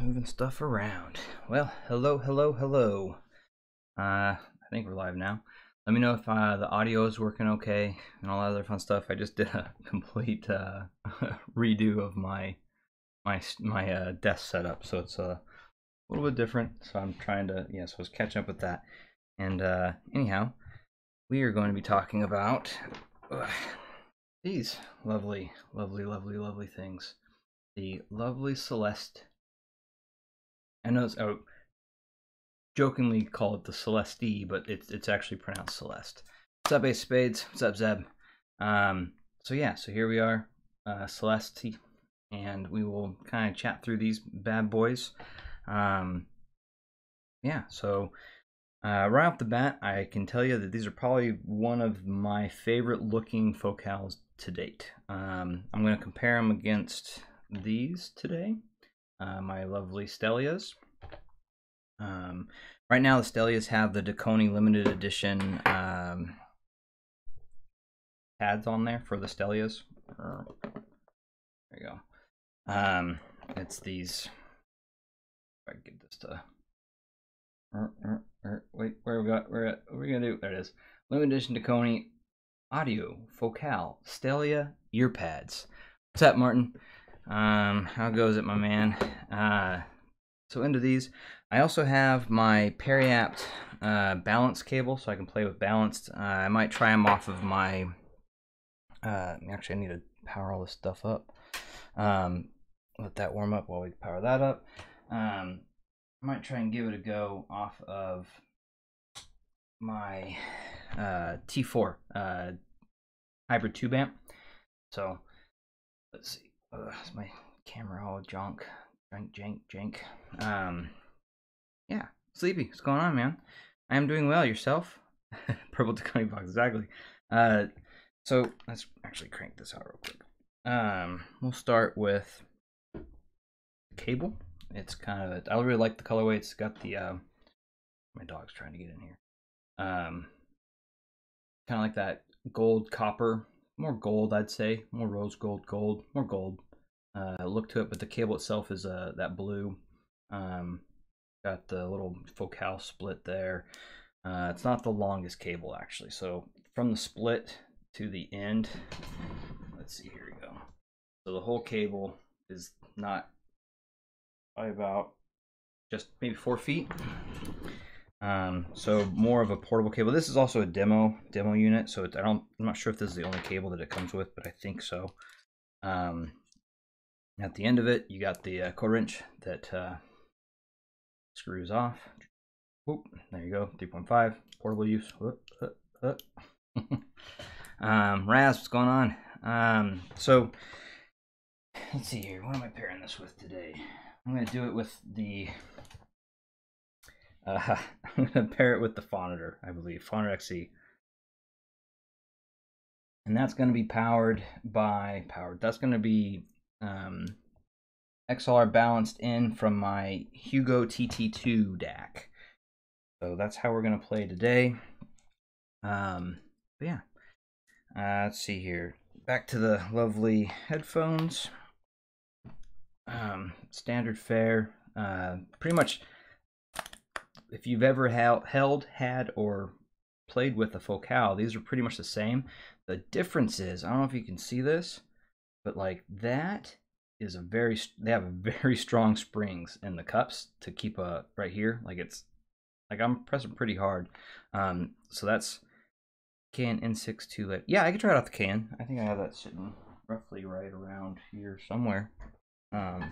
moving stuff around. Well, hello. I think we're live now. Let me know if the audio is working okay and all that other fun stuff. I just did a complete redo of my desk setup, so it's a little bit different. So I'm trying to so I was catching up with that. And anyhow, we are going to be talking about these lovely things. The lovely Celeste. I know it's jokingly call it the Celeste, but it's actually pronounced Celeste. What's up, Ace Spades? What's up, Zeb? So here we are, Celeste, and we will kind of chat through these bad boys. So right off the bat, I can tell you that these are probably one of my favorite looking focals to date. I'm going to compare them against these today. My lovely Stellias. Right now, the Stellias have the Dakoni limited edition pads on there for the Stellias. There you go. It's these. If I can get this to. Wait, what are we gonna do? There it is. Limited edition Dakoni audio focal Stellia ear pads. What's up, Martin? How goes it, my man? So into these, I also have my Periapt balance cable, so I can play with balanced. I might try them off of my. Actually, I need to power all this stuff up. Let that warm up while we power that up. I might try and give it a go off of my T4 hybrid tube amp. So let's see. Is my camera all jank? Yeah, Sleepy, what's going on, man? I am doing well. Yourself? Purple Dakoni box, exactly. So let's actually crank this out real quick. We'll start with the cable. It's kind of I really like the colorway. It's got the my dog's trying to get in here. Kind of like that gold copper, more gold, I'd say, more rose gold, more gold. Look to it, but the cable itself is that blue. Got the little focal split there. It's not the longest cable actually, so from the split to the end, let's see, here we go. So the whole cable is not probably about just maybe 4 feet. So more of a portable cable. This is also a demo unit, so I'm not sure if this is the only cable that it comes with, but I think so. At the end of it, you got the quarter inch that screws off. Whoop, there you go, 3.5 portable use. Raz, what's going on? So let's see here. What am I pairing this with today? I'm gonna do it with the. I'm gonna pair it with the Phonitor, I believe, Phonitor XC, and that's gonna be powered by That's gonna be XLR balanced in from my Hugo TT2 DAC. So that's how we're gonna play today. Let's see here. Back to the lovely headphones. Standard fare. Pretty much, if you've ever had, or played with a focal, these are pretty much the same. The difference is, I don't know if you can see this, but like that is they have very strong springs in the cups to keep right here. Like it's like I'm pressing pretty hard. So that's Can N62 LED. Yeah, I can try it off the can. I think I have that sitting roughly right around here somewhere. Like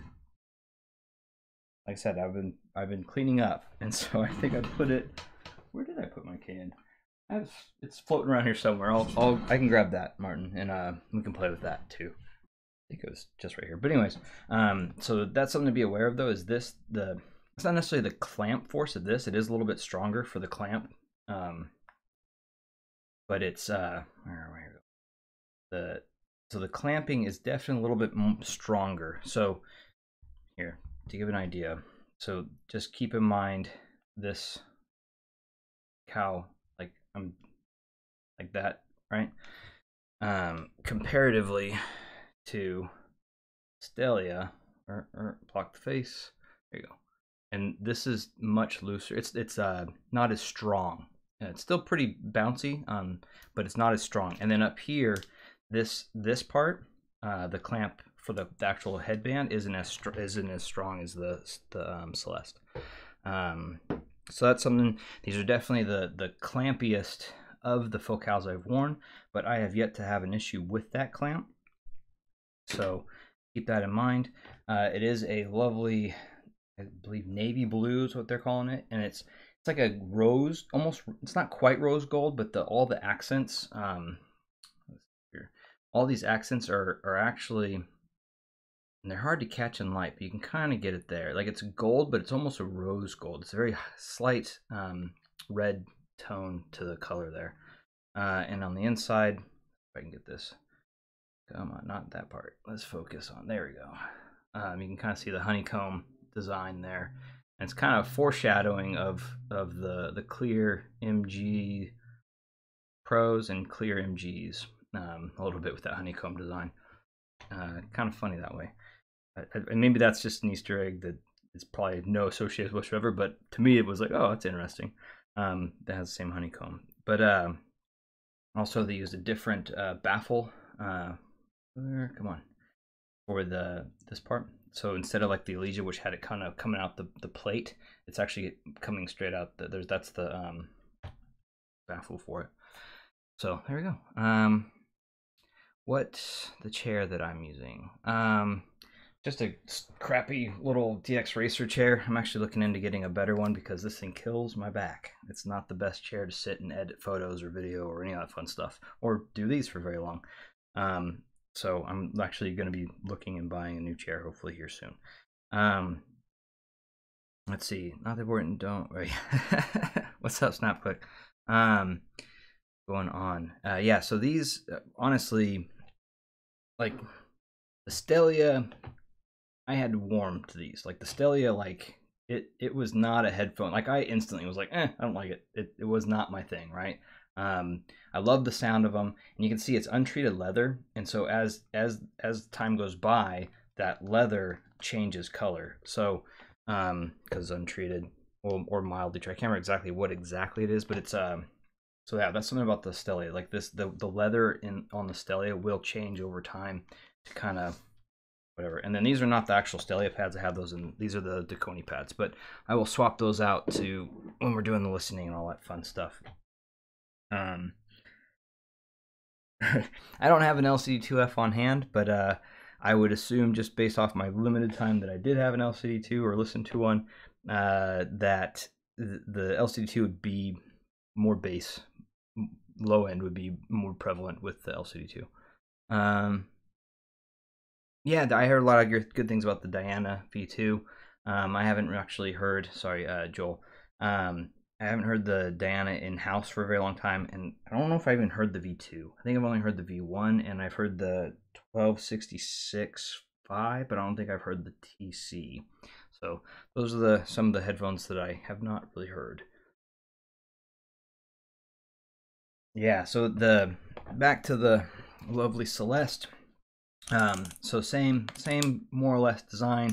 I said, I've been cleaning up, and so I think I put it. Where did I put my can? It's floating around here somewhere. I can grab that, Martin, and we can play with that too. I think it was just right here. But anyways, so that's something to be aware of though. Is this it's not necessarily the clamp force of this. It is a little bit stronger for the clamp, but it's so the clamping is definitely a little bit stronger. So here, to give an idea, so just keep in mind this cow, like I'm like that, right? Comparatively to Stellia, block the face. There you go. And this is much looser. It's not as strong. It's still pretty bouncy, but it's not as strong. And then up here, this part, the clamp for the actual headband isn't as strong as the Celeste. So that's something. These are definitely the clampiest of the Focals I've worn, but I have yet to have an issue with that clamp. So keep that in mind. It is a lovely, I believe, navy blue is what they're calling it, and it's like a rose, almost. It's not quite rose gold, but all the accents, all these accents are actually, and they're hard to catch in light, but you can kind of get it there. Like it's gold, but it's almost a rose gold. It's a very slight red tone to the color there. And on the inside, if I can get this, come on, not that part. Let's focus on, there we go. You can kind of see the honeycomb design there. And it's kind of foreshadowing of the clear MG Pros and clear MGs a little bit with that honeycomb design. Kind of funny that way. And maybe that's just an Easter egg that is probably no association whatsoever, but to me it was like, oh, that's interesting. That has the same honeycomb. But also they used a different baffle. Come on, for this part. So instead of like the Elysia, which had it kind of coming out the plate, it's actually coming straight out. That's the baffle for it. So there we go. What's the chair that I'm using? Just a crappy little DX Racer chair. I'm actually looking into getting a better one because this thing kills my back. It's not the best chair to sit and edit photos or video or any of that fun stuff, or do these for very long. So I'm actually going to be looking and buying a new chair hopefully here soon. Let's see. Not that important. Don't. Right. What's up, Snapclick? Going on. Yeah. So these, honestly, like the Stelia, I had warmed to these. Like the Stelia, like it was not a headphone. Like I instantly was like, I don't like it. It was not my thing, right? I love the sound of them, and you can see it's untreated leather, and so as time goes by, that leather changes color. So because untreated or mildly treated, I can't remember exactly what exactly it is, but it's so yeah, that's something about the Stelia. Like this, the leather on the Stelia will change over time to kind of whatever. And then these are not the actual Stelia pads. I have those in. These are the Dakoni pads, but I will swap those out to when we're doing the listening and all that fun stuff. I don't have an LCD2F on hand, but I would assume just based off my limited time that I did have an LCD2 or listened to one, that the LCD2 would be more bass, low end would be more prevalent with the LCD2. Yeah, I heard a lot of good things about the Diana V2. I haven't actually heard, sorry, Joel. I haven't heard the Diana in-house for a very long time, and I don't know if I even heard the V2. I think I've only heard the V1, and I've heard the 1266 5, but I don't think I've heard the TC. So those are some of the headphones that I have not really heard. Yeah, so back to the lovely Celeste. So same more or less design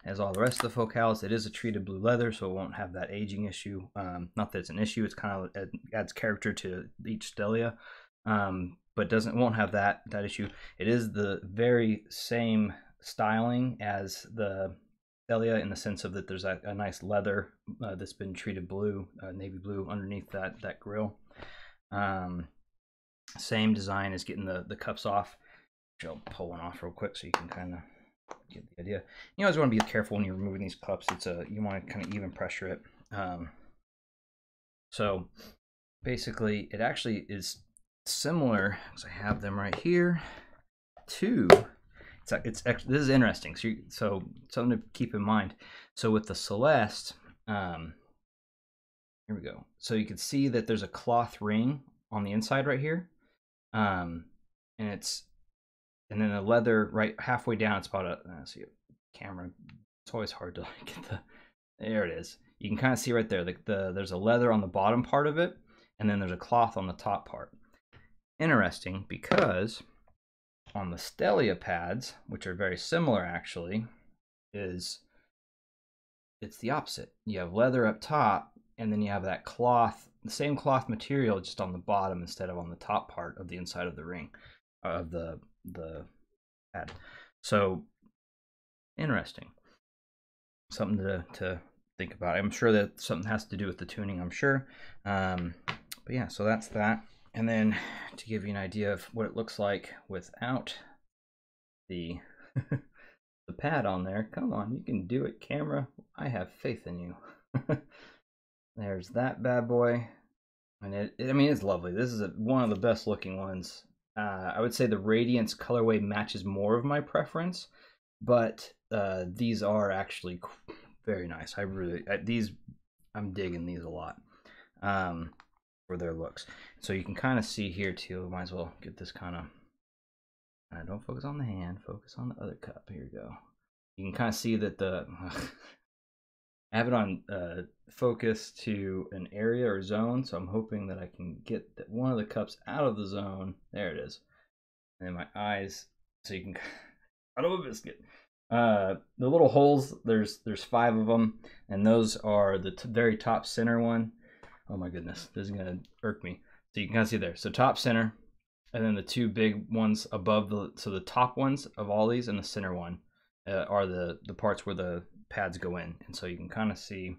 as all the rest of the Focals. It is a treated blue leather, so it won't have that aging issue. Not that it's an issue, it's kind of it adds character to each Stelia, but won't have that issue. It is the very same styling as the Stelia in the sense of that there's a nice leather that's been treated blue, navy blue underneath that grill. Same design as getting the cups off. I'll pull one off real quick so you can kind of get the idea. You always want to be careful when you're removing these cups. You want to kind of even pressure it. So basically, it actually is similar, because I have them right here, to this is interesting. So something to keep in mind. So with the Celeste, here we go. So you can see that there's a cloth ring on the inside right here, and then the leather right halfway down. It's about see a camera. It's always hard to get there it is. You can kind of see right there. There's a leather on the bottom part of it, and then there's a cloth on the top part. Interesting, because on the Stelia pads, which are very similar actually, is it's the opposite. You have leather up top, and then you have that cloth, the same cloth material, just on the bottom instead of on the top part of the inside of the ring, of the pad. So interesting. Something to think about. I'm sure that something has to do with the tuning, I'm sure. But yeah, so that's that. And then to give you an idea of what it looks like without the the pad on there. Come on, you can do it, camera. I have faith in you. There's that bad boy. And I mean, it's lovely. This is one of the best looking ones. I would say the Radiance colorway matches more of my preference, but these are actually very nice. I'm digging these a lot for their looks. So you can kind of see here too. Might as well get this kind of. Don't focus on the hand. Focus on the other cup. Here we go. You can kind of see that the. I have it on focus to an area or zone, so I'm hoping that I can get one of the cups out of the zone. There it is. And then my eyes, so you can. Out of a biscuit. The little holes, there's 5 of them, and those are the very top center one. Oh my goodness, this is gonna irk me. So you can kind of see there. So top center, and then the 2 big ones above the top ones of all these and the center one are the parts where the pads go in, and so you can kind of see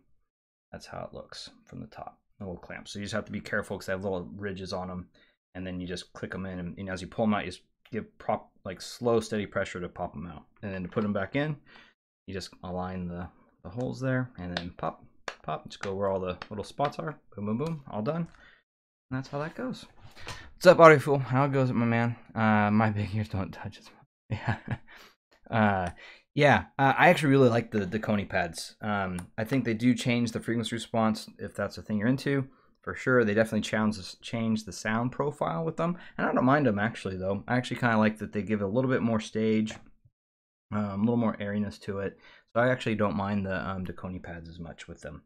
that's how it looks from the top. A little clamp. So you just have to be careful because they have little ridges on them, and then you just click them in, and as you pull them out, you just give slow, steady pressure to pop them out, and then to put them back in, you just align the holes there, and then pop, just go where all the little spots are. Boom, boom, boom, all done. And that's how that goes. What's up, Audiofool? How goes it, my man? My big ears don't touch it. Yeah. I actually really like the Kone pads. I think they do change the frequency response if that's the thing you're into. For sure, they definitely change the sound profile with them, and I don't mind them actually. Though I actually kind of like that they give it a little bit more stage, a little more airiness to it. So I actually don't mind the Kone pads as much with them.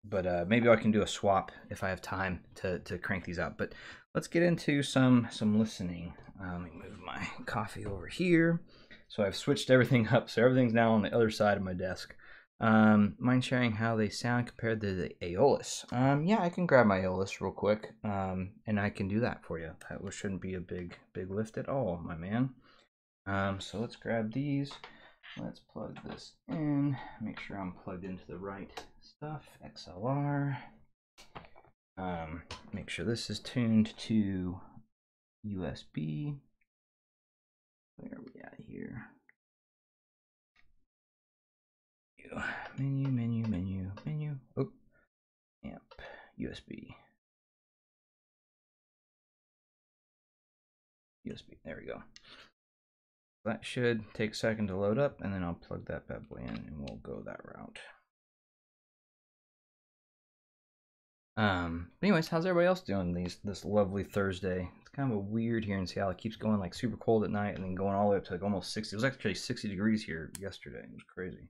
But maybe I can do a swap if I have time to crank these out. But let's get into some listening. Let me move my coffee over here. So I've switched everything up, so everything's now on the other side of my desk. Mind sharing how they sound compared to the Aeolus? Yeah, I can grab my Aeolus real quick, and I can do that for you. That shouldn't be a big lift at all, my man. So let's grab these. Let's plug this in. Make sure I'm plugged into the right stuff. XLR. Make sure this is tuned to USB. Where are we at here? Menu. Oh, amp, USB. There we go. That should take a second to load up, and then I'll plug that bad boy in, and we'll go that route. But anyways, how's everybody else doing this lovely Thursday? It's kind of a weird here in Seattle. It keeps going like super cold at night, and then going all the way up to like almost 60. It was actually 60 degrees here yesterday. It was crazy.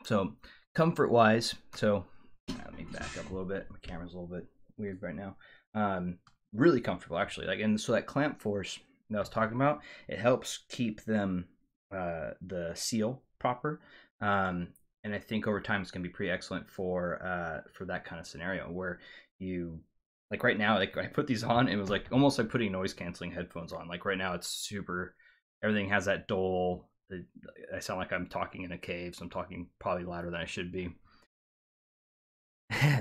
So comfort wise, so let me back up a little bit. My camera's a little bit weird right now. Really comfortable actually. Like, and so that clamp force that I was talking about, it helps keep them the seal proper. And I think over time it's gonna be pretty excellent for that kind of scenario where you, like right now, like I put these on, it was like almost like putting noise canceling headphones on. Like right now it's super, everything has that dull. I sound like I'm talking in a cave, so I'm talking probably louder than I should be.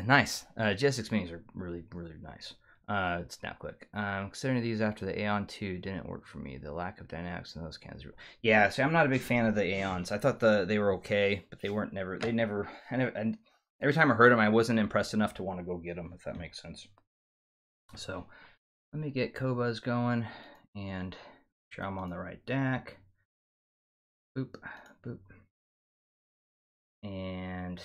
Nice. GS6 minis are really nice. SnapClick. Considering these after the Aeon 2 didn't work for me. The lack of dynamics in those cans. Yeah, so I'm not a big fan of the Aeons. I thought they were okay, but they weren't and every time I heard them, I wasn't impressed enough to want to go get them, if that makes sense. So let me get Qobuz going and make sure I'm on the right DAC. Boop. And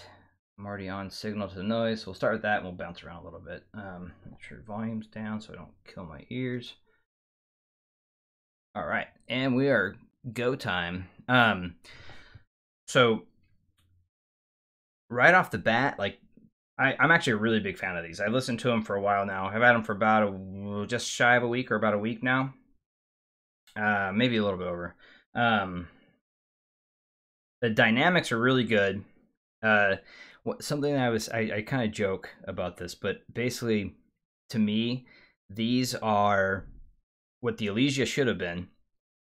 I'm already on signal to the noise, so we'll start with that and we'll bounce around a little bit. Make sure volume's down so I don't kill my ears. All right, and we are go time. So right off the bat, like I'm actually a really big fan of these. I've listened to them for a while now. I've had them for about just shy of a week or about a week now. Maybe a little bit over. The dynamics are really good. Something I kind of joke about this, but basically, to me, these are what the Elysia should have been,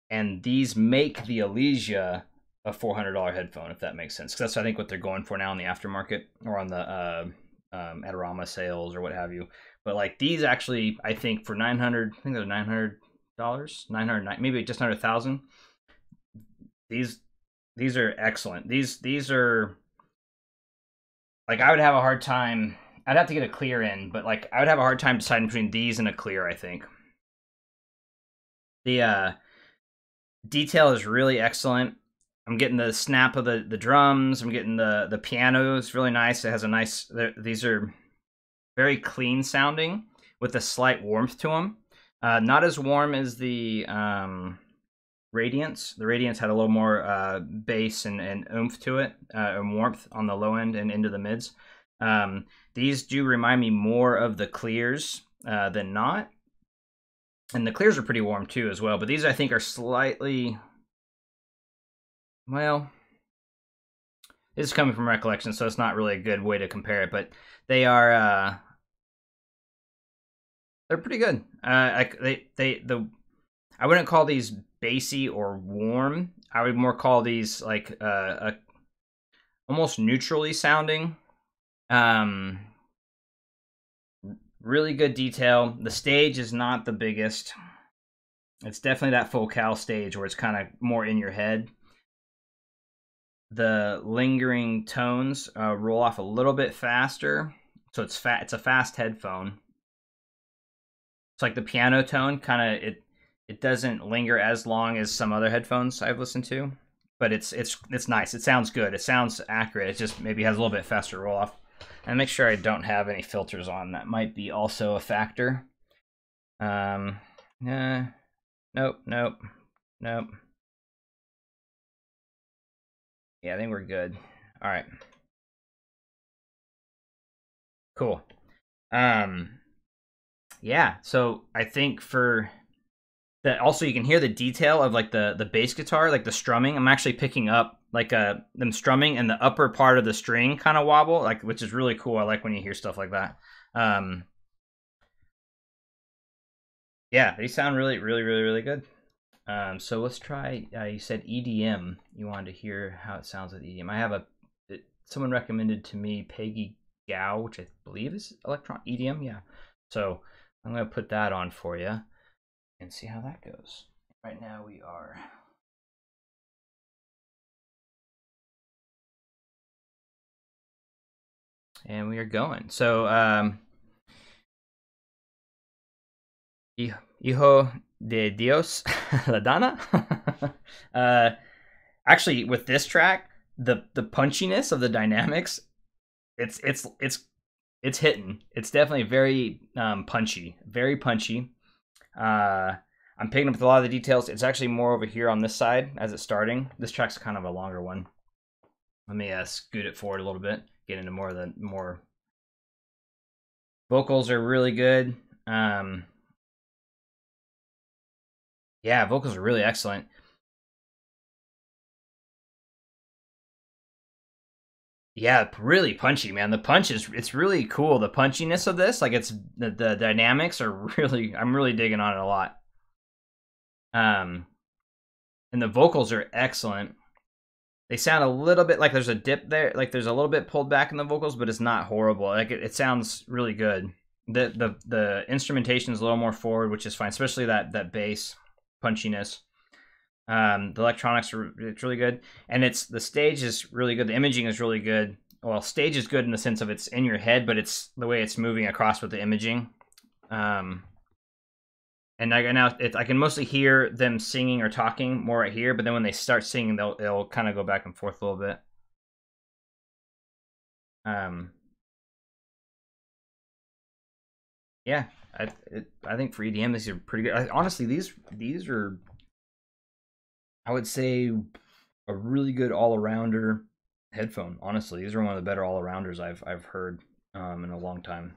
and these make the Elysia a $400 headphone, if that makes sense. Because that's I think what they're going for now in the aftermarket or on the Adorama sales or what have you. But like these actually, I think for 900, I think they're $900, 900, maybe just under 1,000. These are excellent. These are like I would have a hard time. I'd have to get a clear in, but like I would have a hard time deciding between these and a clear. I think the detail is really excellent. I'm getting the snap of the drums. I'm getting the piano is really nice. It has a nice. These are very clean sounding with a slight warmth to them. Not as warm as the Radiance. The Radiance had a little more bass and oomph to it, and warmth on the low end and into the mids. These do remind me more of the clears than not. And the clears are pretty warm too as well, but these I think are slightly, well, this is coming from recollection, so it's not really a good way to compare it, but they are, they're pretty good. I wouldn't call these bassy or warm. I would more call these like almost neutrally sounding. Really good detail. The stage is not the biggest. It's definitely that Focal stage where it's kind of more in your head. The lingering tones roll off a little bit faster, so it's a fast headphone. It's like the piano tone, kind of it doesn't linger as long as some other headphones I've listened to, but it's nice. It sounds good. It sounds accurate. It just maybe has a little bit faster roll off. And make sure I don't have any filters on. That might be also a factor. Nope. Yeah, I think we're good. All right. Cool. Yeah, so I think for that also you can hear the detail of like the bass guitar, like the strumming. I'm actually picking up like them strumming and the upper part of the string kind of wobble, like, which is really cool. I like when you hear stuff like that. Yeah, they sound really good. So let's try. You said EDM. You wanted to hear how it sounds with EDM. I have someone recommended to me Peggy Gao, which I believe is electron EDM. Yeah. So I'm gonna put that on for you and see how that goes. Right now we are. And we are going. So, Hijo de Dios, La Dana. Actually, with this track, the punchiness of the dynamics, it's hitting. It's definitely very punchy, very punchy. I'm picking up with a lot of the details. It's actually more over here on this side as it's starting. This track's kind of a longer one. Let me scoot it forward a little bit. Get into more of the more vocals are really good. Yeah, vocals are really excellent. Yeah, really punchy, man. The punch it's really cool. The punchiness of this, like it's the dynamics are really, I'm really digging on it a lot. And the vocals are excellent. They sound a little bit like there's a dip there, like there's a little bit pulled back in the vocals, but it's not horrible. Like it sounds really good. The instrumentation is a little more forward, which is fine, especially that bass punchiness. The electronics it's really good, and the stage is really good. The imaging is really good. Well, stage is good in the sense of it's in your head, but it's the way it's moving across with the imaging. And I can mostly hear them singing or talking more right here, but then when they start singing, they'll kind of go back and forth a little bit. Yeah, I think for EDM these are pretty good. Honestly, these are, I would say, a really good all-arounder headphone. Honestly, these are one of the better all-arounders I've heard in a long time.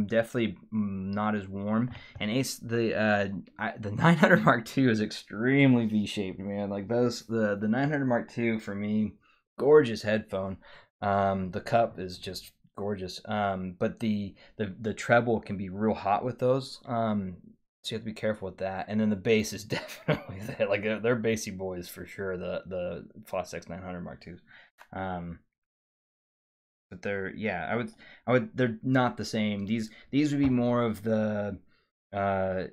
definitely not as warm. And Ace, the 900 Mark II is extremely V-shaped, man. Like the 900 Mark II for me, gorgeous headphone. The cup is just gorgeous. But the treble can be real hot with those. So you have to be careful with that. And then the bass is definitely there. Like they're bassy boys for sure. The Fostex 900 Mark IIs. But they're, yeah, I would they're not the same. These would be more of the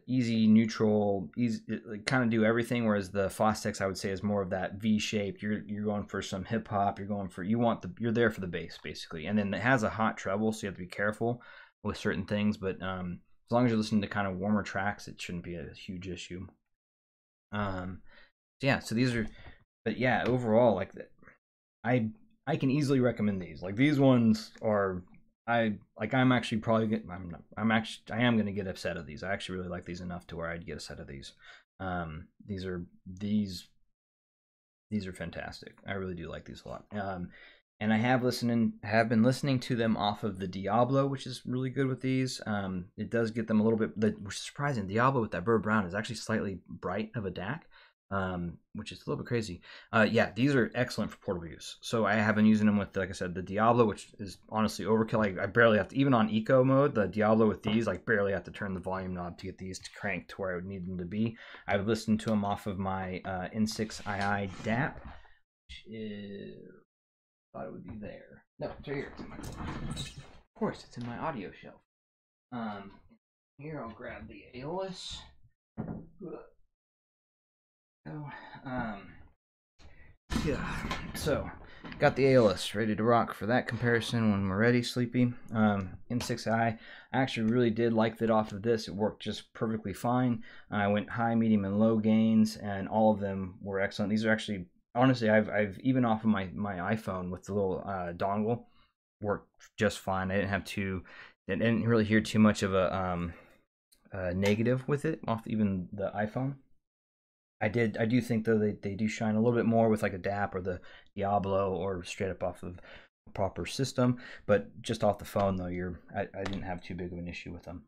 easy neutral, easy, like, kind of do everything, whereas the Fostex I would say is more of that V shaped. You're going for some hip hop, you're there for the bass basically. And then it has a hot treble, so you have to be careful with certain things, but as long as you're listening to kind of warmer tracks, it shouldn't be a huge issue. Yeah, so these are, but yeah, overall, like, I can easily recommend these. Like, these ones are, I'm actually probably get, I am gonna get a set of these. I actually really like these enough to where I'd get a set of these. These are fantastic. I really do like these a lot. And I have been listening to them off of the Diablo, which is really good with these. It does get them a little bit, which is surprising. Diablo with that Burr Brown is actually slightly bright of a DAC, which is a little bit crazy. Yeah, these are excellent for portable use. So I have been using them with, like I said, the Diablo, which is honestly overkill. I barely have to, even on eco mode, the Diablo with these, like, barely have to turn the volume knob to get these to crank to where I would need them to be. I've listened to them off of my N6II DAP, which is, thought it would be there. No, it's right here. It's in my, of course, it's in my audio shelf. Here, I'll grab the Aeolus. Yeah, so got the Aeolus ready to rock for that comparison when we're ready, Sleepy. N6i, I actually really did like that off of this. It worked just perfectly fine. I went high, medium, and low gains, and all of them were excellent. These are actually, honestly, I've even off of my iPhone with the little dongle, worked just fine. I didn't really hear too much of a negative with it off even the iPhone. I do think though they do shine a little bit more with like a DAP or the Diablo or straight up off of a proper system, but just off the phone though, I didn't have too big of an issue with them.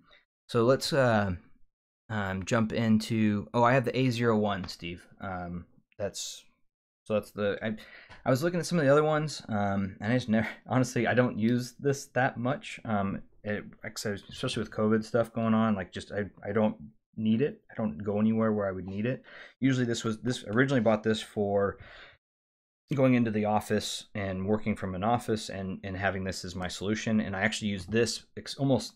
So let's jump into, I have the A01, Steve. That's the, I was looking at some of the other ones, and I just never, honestly, I don't use this that much. Especially with COVID stuff going on, like, just I don't need it. I don't go anywhere where I would need it. Usually this originally bought this for going into the office and working from an office and having this as my solution. And I actually use this almost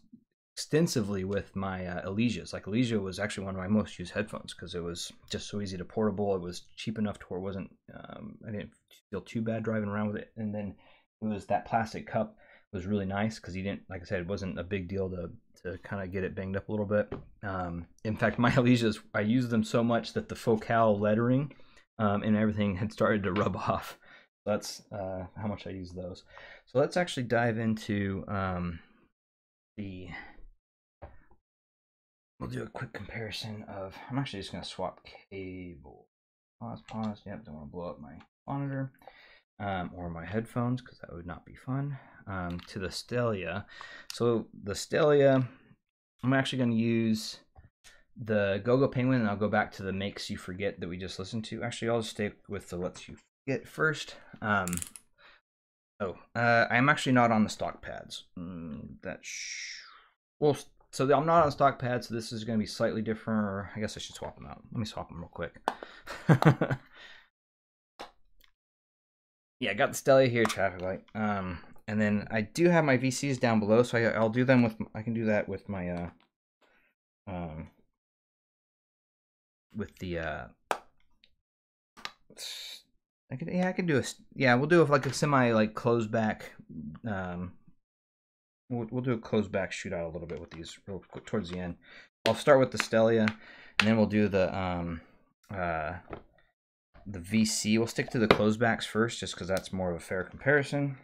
extensively with my Elesias. Like, Elesia was actually one of my most used headphones because it was just so easy to portable. It was cheap enough to where it wasn't, I didn't feel too bad driving around with it. And then it was that plastic cup was really nice because you didn't, like I said, it wasn't a big deal to kind of get it banged up a little bit. In fact, my Elesias, I used them so much that the Focal lettering and everything had started to rub off. That's how much I use those. So let's actually dive into we'll do a quick comparison of, I'm actually just going to swap cable. Pause. Yep, don't want to blow up my monitor or my headphones because that would not be fun. To the Stellia. So the Stellia, I'm actually going to use the Gogo Penguin, and I'll go back to the Makes You Forget that we just listened to. Actually, I'll just stick with the Lets You Forget first. I'm actually not on the stock pads. So I'm not on stock pads, so this is going to be slightly different, or I guess I should swap them out. Let me swap them real quick. Yeah, I got the Stellia here, traffic light. And then I do have my VCs down below, so I'll do them with, I can do that with my, I can do we'll do it like a semi, like, closed back, we'll do a closed back shootout a little bit with these real quick towards the end. I'll start with the Stellia, and then we'll do the VC. We'll stick to the closed backs first, just because that's more of a fair comparison.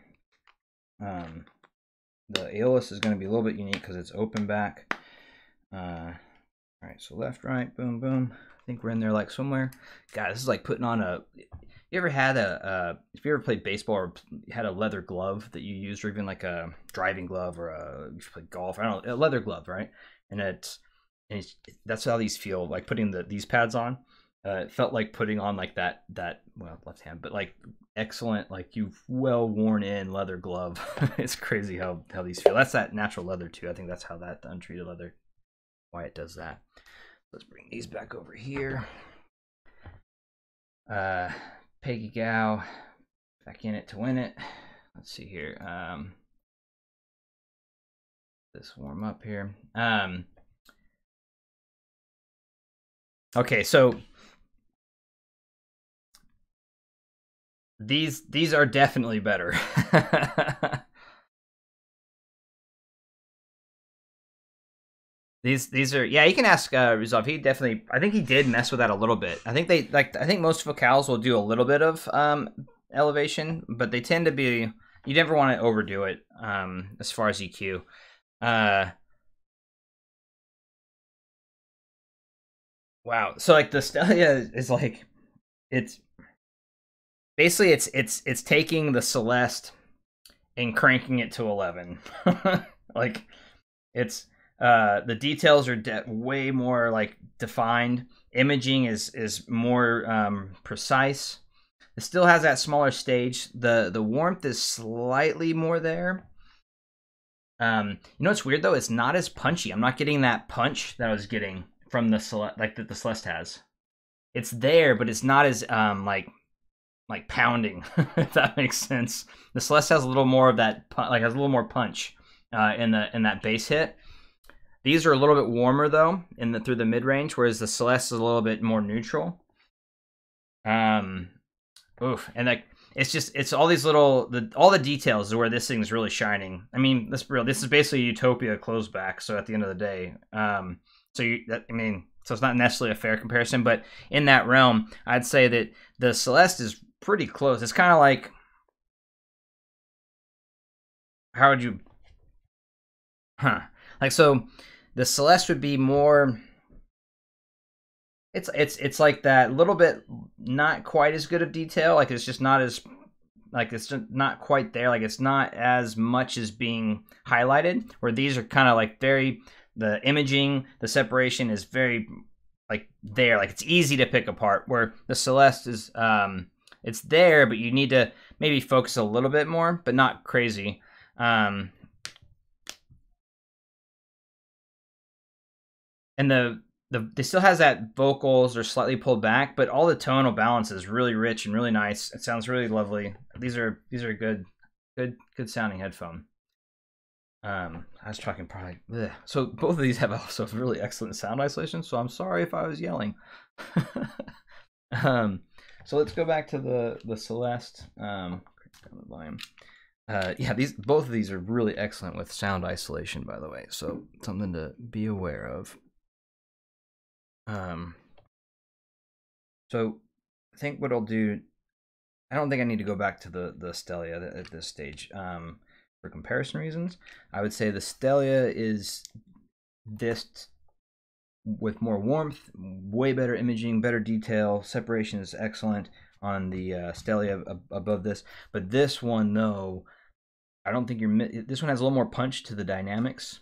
The Aeolus is going to be a little bit unique because it's open back. All right, so left, right, boom, boom. I think we're in there like somewhere. God, this is like putting on you ever had if you ever played baseball or had a leather glove that you used, or even like a driving glove or you play golf, I don't know, a leather glove, right? And that's how these feel, like putting these pads on. It felt like putting on like that well, left hand, but like excellent, like you've well worn in leather glove. It's crazy how these feel. That's that natural leather too. I think that's how the untreated leather, why it does that. Let's bring these back over here. Peggy Gao back in it to win it. Let's see here. This warm up here. Okay, so these are definitely better. These are, yeah, you can ask Resolve. He definitely, I think he did mess with that a little bit. I think I think most Focals will do a little bit of elevation, but they tend to be, you never want to overdo it as far as EQ. Wow. So like the Stelia is like, it's basically it's taking the Celeste and cranking it to 11. Like it's the details are way more like defined. Imaging is more precise. It still has that smaller stage. The warmth is slightly more there. You know what's weird though? It's not as punchy. I'm not getting that punch that I was getting from the Celeste, like that the Celeste has. It's there, but it's not as like pounding. If that makes sense. The Celeste has a little more of that, like has a little more punch in that bass hit. These are a little bit warmer though through the mid range, whereas the Celeste is a little bit more neutral. Oof, and like it's all these little all the details is where this thing's really shining. I mean, this is basically Utopia closed back. So at the end of the day, so it's not necessarily a fair comparison, but in that realm, I'd say that the Celeste is pretty close. It's kind of like, how would you, like, so the Celeste would be more, it's like that little bit not quite as good of detail, like it's just not as, like it's just not quite there, like it's not as much as being highlighted, where these are kind of like very, the imaging, the separation is very like there, like it's easy to pick apart, where the Celeste is it's there, but you need to maybe focus a little bit more, but not crazy. And they still has that vocals are slightly pulled back, but all the tonal balance is really rich and really nice. It sounds really lovely. These are good sounding headphone. I was talking probably. Bleh. So both of these have also really excellent sound isolation. So I'm sorry if I was yelling. So let's go back to the Celeste. Down the volume. Yeah, both of these are really excellent with sound isolation, by the way. So something to be aware of. So I think what I'll do, I don't think I need to go back to the Stelia at this stage. For comparison reasons, I would say the Stelia is this with more warmth, way better imaging, better detail, separation is excellent on the Stelia above this. But this one, though, I don't think this one has a little more punch to the dynamics.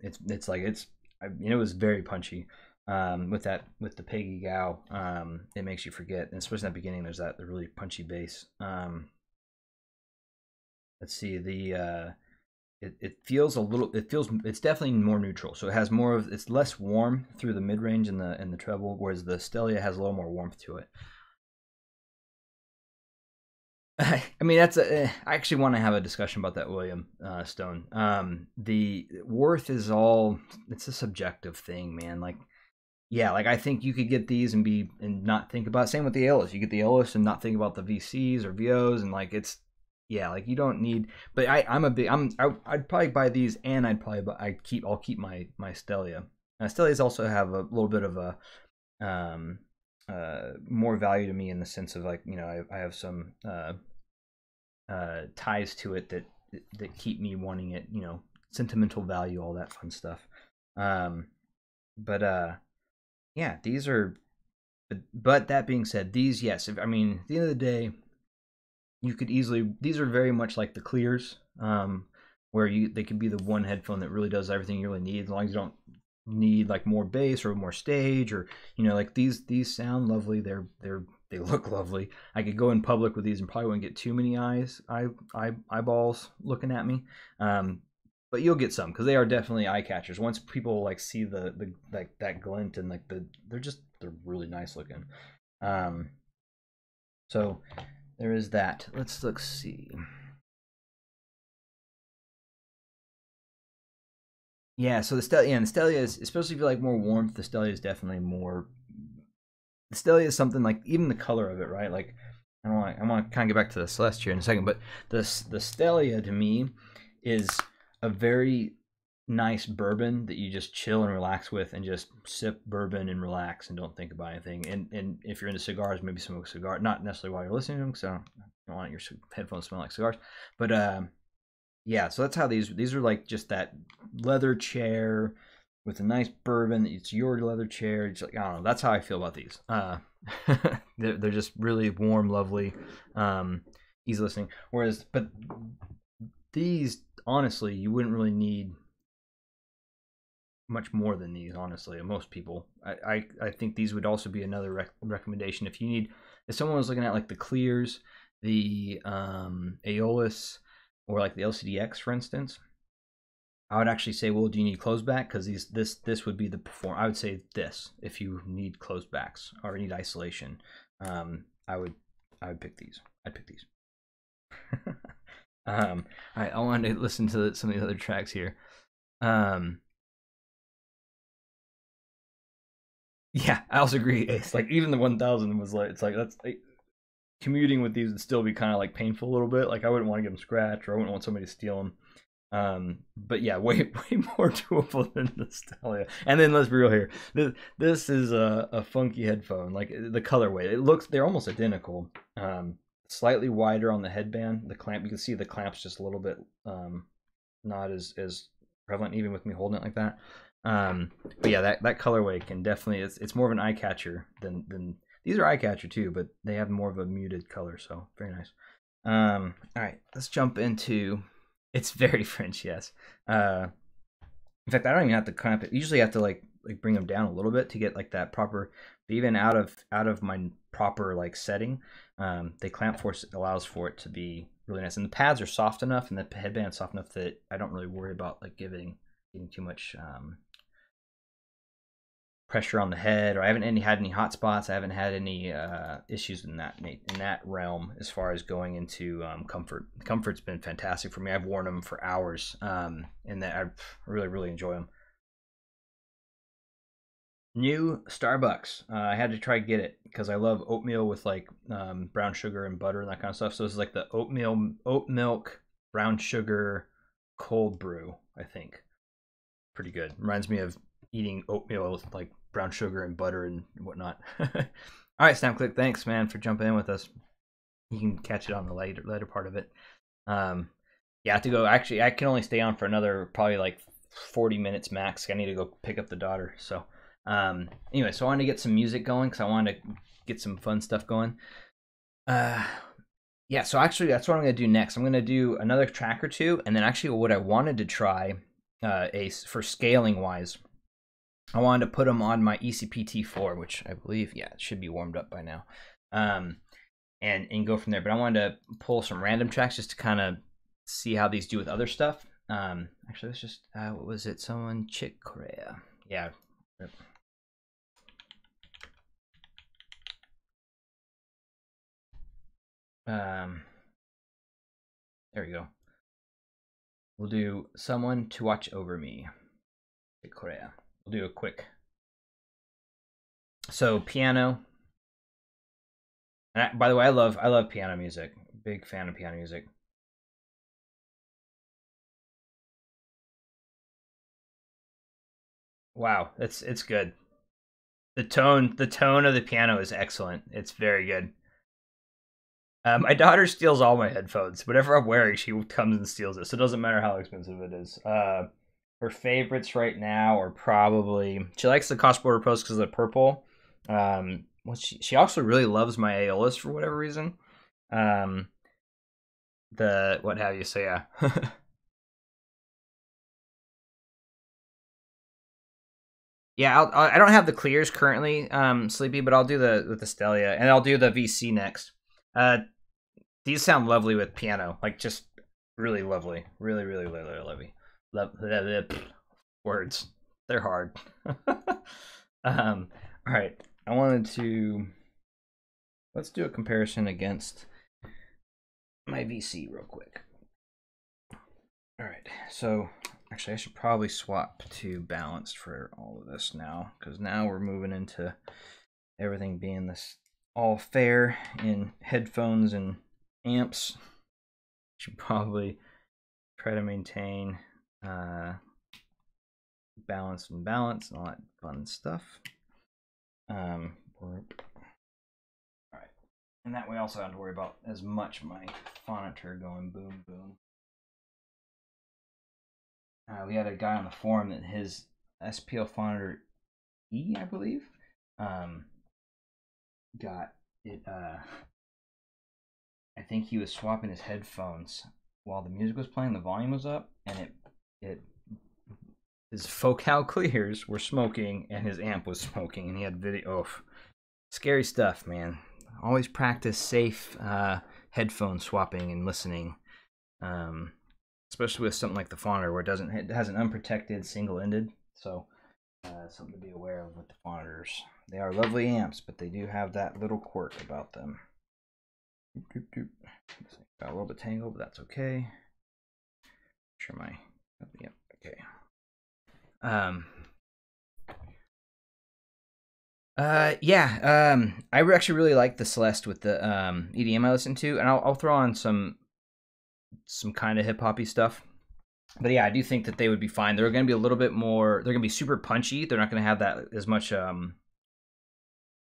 It's like it was very punchy. With the Peggy Gao, it makes you forget, and especially in the beginning, there's the really punchy bass. Let's see, it feels it's definitely more neutral, so it has more of, it's less warm through the mid range and the treble, whereas the Stelia has a little more warmth to it. I mean, I actually want to have a discussion about that, William Stone. The worth is it's a subjective thing, man. Like, yeah, like I think you could get these and not think about it. Same with the ALIS. You get the ALIS and not think about the VCs or VOs, and like like you don't need. But I'd probably buy these, and I'll keep my Stelia. Stelias also have a little bit of a more value to me in the sense of, like, I have some ties to it that keep me wanting it, sentimental value, all that fun stuff. But yeah, these are but that being said, these, yes, I mean, at the end of the day, you could easily, these are very much like the clears, where they could be the one headphone that really does everything you really need, as long as you don't need like more bass or more stage, or like these sound lovely. They look lovely. I could go in public with these and probably wouldn't get too many eyeballs looking at me. But you'll get some, because they are definitely eye catchers. Once people like see the like that glint, and like they're really nice looking. So there is that. Let's see. Yeah, so the Stelia is, especially if you like more warmth, the Stelia is definitely more. The Stelia is something like, even the color of it, right? Like, I want to kind of get back to the Celeste here in a second, but the Stelia to me is a very nice bourbon that you just chill and relax with, and just sip bourbon and relax and don't think about anything. And if you're into cigars, maybe smoke a cigar, not necessarily while you're listening to them, because I don't want your headphones to smell like cigars. But yeah, so that's how these are, like just that leather chair with a nice bourbon. It's your leather chair. It's like, I don't know. That's how I feel about these. They're just really warm, lovely, easy listening. But these, honestly, you wouldn't really need much more than these, honestly. Most people, I think these would also be another recommendation if someone was looking at like the clears, the Aeolus, or like the LCD-X, for instance. I would actually say, well, do you need closed back? Because this would be the I would say this, if you need closed backs or need isolation. I would pick these. I'd pick these. All right, I want to listen to some of the other tracks here. Yeah, I also agree. It's like, even the 1000 was like, it's like, that's like, commuting with these would still be kind of like painful a little bit. Like, I wouldn't want to get them scratched, or I wouldn't want somebody to steal them. But yeah, way more doable than the Stelia. And then let's be real here. This is a funky headphone. Like, the colorway, they're almost identical. Slightly wider on the headband. The clamp, you can see the clamp's just a little bit not as prevalent, even with me holding it like that. But yeah, that colorway can definitely, it's more of an eye catcher than these are eye catcher too, but they have more of a muted color, so very nice. All right, let's jump into. It's very French, yes. In fact, I don't even have to clamp it. Usually, I have to like bring them down a little bit to get like that proper. Even out of my proper like setting, the clamp force allows for it to be really nice, and the pads are soft enough, and the headband's soft enough that I don't really worry about like getting too much pressure on the head, or I haven't had any hot spots. I haven't had any issues in that realm as far as going into comfort. Comfort's been fantastic for me. I've worn them for hours, and that I really enjoy them. New Starbucks. I had to try to get it because I love oatmeal with like brown sugar and butter and that kind of stuff. So this is like the oat milk brown sugar cold brew, I think. Pretty good. Reminds me of eating oatmeal with like brown sugar and butter and whatnot. All right, SnapClick, thanks, man, for jumping in with us. You can catch it on the later part of it. Yeah, I have to go. Actually, I can only stay on for another probably like 40 minutes max. I need to go pick up the daughter. So anyway, so I wanted to get some music going because I wanted to get some fun stuff going. Yeah, so actually that's what I'm going to do next. I'm going to do another track or two, and then actually what I wanted to try for scaling wise, I wanted to put them on my ECP-T4, which I believe, yeah, it should be warmed up by now, and go from there. But I wanted to pull some random tracks just to kind of see how these do with other stuff. Actually, let's just, what was it? Someone, Chick Corea. Yeah. There we go. We'll do Someone to Watch Over Me. Chick Corea. We'll do a quick. So piano. And by the way, I love piano music. Big fan of piano music. Wow, it's good. The tone of the piano is excellent. It's very good. My daughter steals all my headphones. Whatever I'm wearing, she comes and steals it. So it doesn't matter how expensive it is. Her favorites right now are probably, she likes the Cross Border Post because of the purple. well, she also really loves my Aeolus for whatever reason. The what have you? So yeah. Yeah, I don't have the clears currently, Sleepy, but I'll do the with the Stelia, and I'll do the VC next. These sound lovely with piano, like just really lovely, really, really, really lovely. Words, they're hard. All right, I wanted to let's do a comparison against my VC real quick. All right, so actually I should probably swap to balanced for all of this now, because now we're moving into everything being this all fair in headphones and amps. Should probably try to maintain balance and all that fun stuff. All right, and that way I also don't have to worry about as much my phonitor going boom boom. We had a guy on the forum that his SPL Phonitor E, I believe, got it. I think he was swapping his headphones while the music was playing. The volume was up, and his Focal clears were smoking, and his amp was smoking, and he had video. Oh, scary stuff, man. Always practice safe headphone swapping and listening. Especially with something like the Phonitor, where it has an unprotected single-ended, so something to be aware of with the Phonitors. They are lovely amps, but they do have that little quirk about them. Got a little bit tangled, but that's okay. Sure, yep, okay. I actually really like the Celeste with the EDM I listen to, and I'll throw on some kind of hip-hoppy stuff. But yeah, I do think that they would be fine. They're going to be a little bit more, they're going to be super punchy. They're not going to have that as much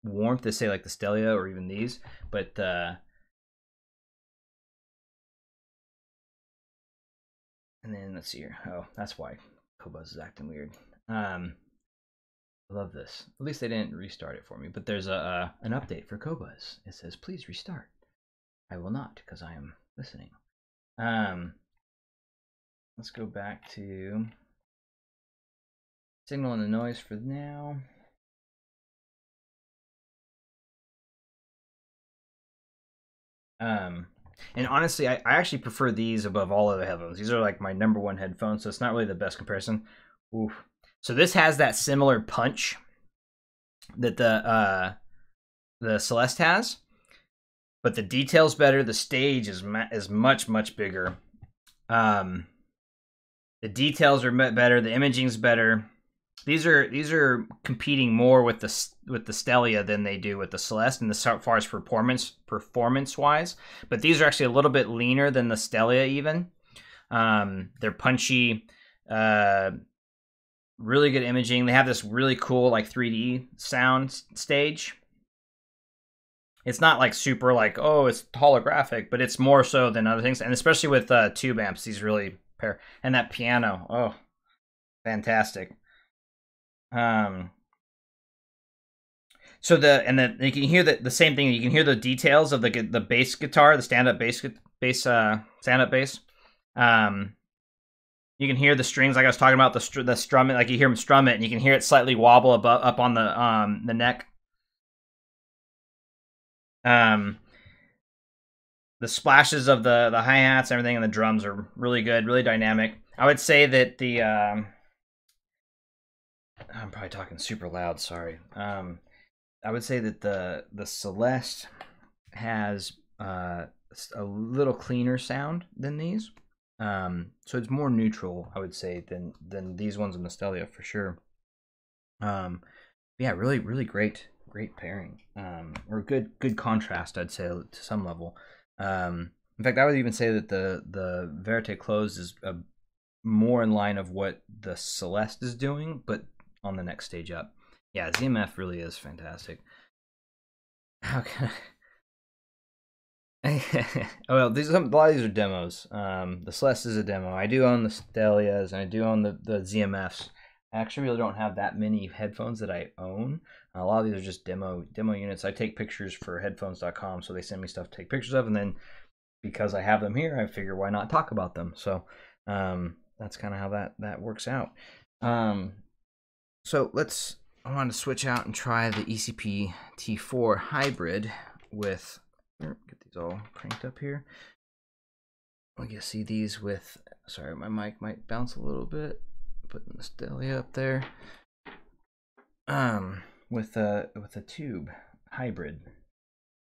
warmth as, say, like the Stelia or even these. But and then let's see here. Oh, that's why Qobuz is acting weird. I love this. At least they didn't restart it for me. But there's an update for Qobuz. It says, please restart. I will not, because I am listening. Let's go back to signal and the noise for now. And honestly, I actually prefer these above all other headphones. These are like my #1 headphones, so it's not really the best comparison. Oof. So this has that similar punch that the Celeste has, but the detail's better. The stage is much bigger. The details are better. The imaging's better. These are competing more with the Stelia than they do with the Celeste, and as far as performance wise. But these are actually a little bit leaner than the Stelia even. They're punchy, really good imaging. They have this really cool like 3D sound stage. It's not like super like, oh, it's holographic, but it's more so than other things, and especially with tube amps, these really pair. And that piano, oh, fantastic. So you can hear the same thing. You can hear the details of the bass guitar, the stand-up bass, stand-up bass. You can hear the strings, like I was talking about, the strumming. Like you hear them strum it, and you can hear it slightly wobble up on the neck. The splashes of the hi-hats, everything, and the drums are really good, really dynamic. I would say that I'm probably talking super loud, sorry. I would say that the Celeste has a little cleaner sound than these. So it's more neutral, I would say, than these ones in the Stelia for sure. Yeah, really great pairing. Or good contrast, I'd say, to some level. In fact, I would even say that the Verite Closed is more in line of what the Celeste is doing, but on the next stage up. Yeah, ZMF really is fantastic. How can oh well, a lot of these are demos. The Celeste is a demo. I do own the Stelias and I do own the ZMFs. I actually really don't have that many headphones that I own. A lot of these are just demo units. I take pictures for headphones.com, so they send me stuff to take pictures of, and then because I have them here, I figure why not talk about them. So that's kind of how that works out. So I want to switch out and try the ECP T4 hybrid with, get these all cranked up here. I can see these with, sorry, my mic might bounce a little bit. Putting the Stellia up there. With a tube hybrid,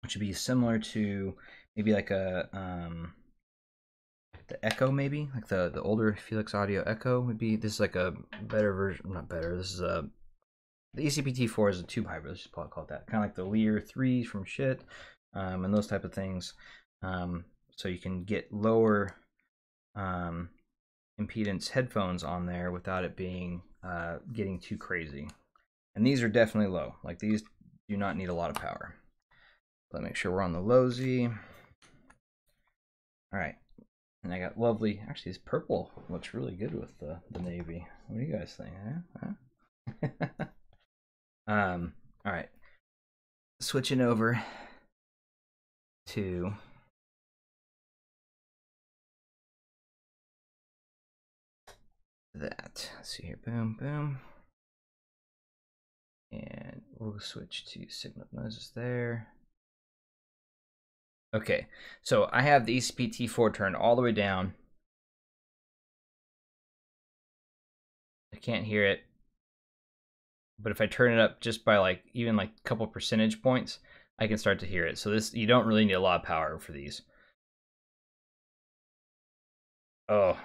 which would be similar to maybe like a the Echo, maybe like the older Felix Audio Echo would be. This is like a better version, not better. This is the ECP T4 is a tube hybrid. Let's just call it that. Kind of like the Lear 3 from Schiit, and those type of things. So you can get lower impedance headphones on there without it being getting too crazy. And these are definitely low. Like these do not need a lot of power. Let me make sure we're on the low Z. All right, and I got lovely. Actually, this purple looks really good with the navy. What do you guys think? Huh? All right, switching over to that. Let's see here, boom, boom. And we'll switch to signal noises there. Okay, so I have the ECP T4 turned all the way down. I can't hear it. But if I turn it up just by like even like a couple percentage points, I can start to hear it. So this, you don't really need a lot of power for these. Oh.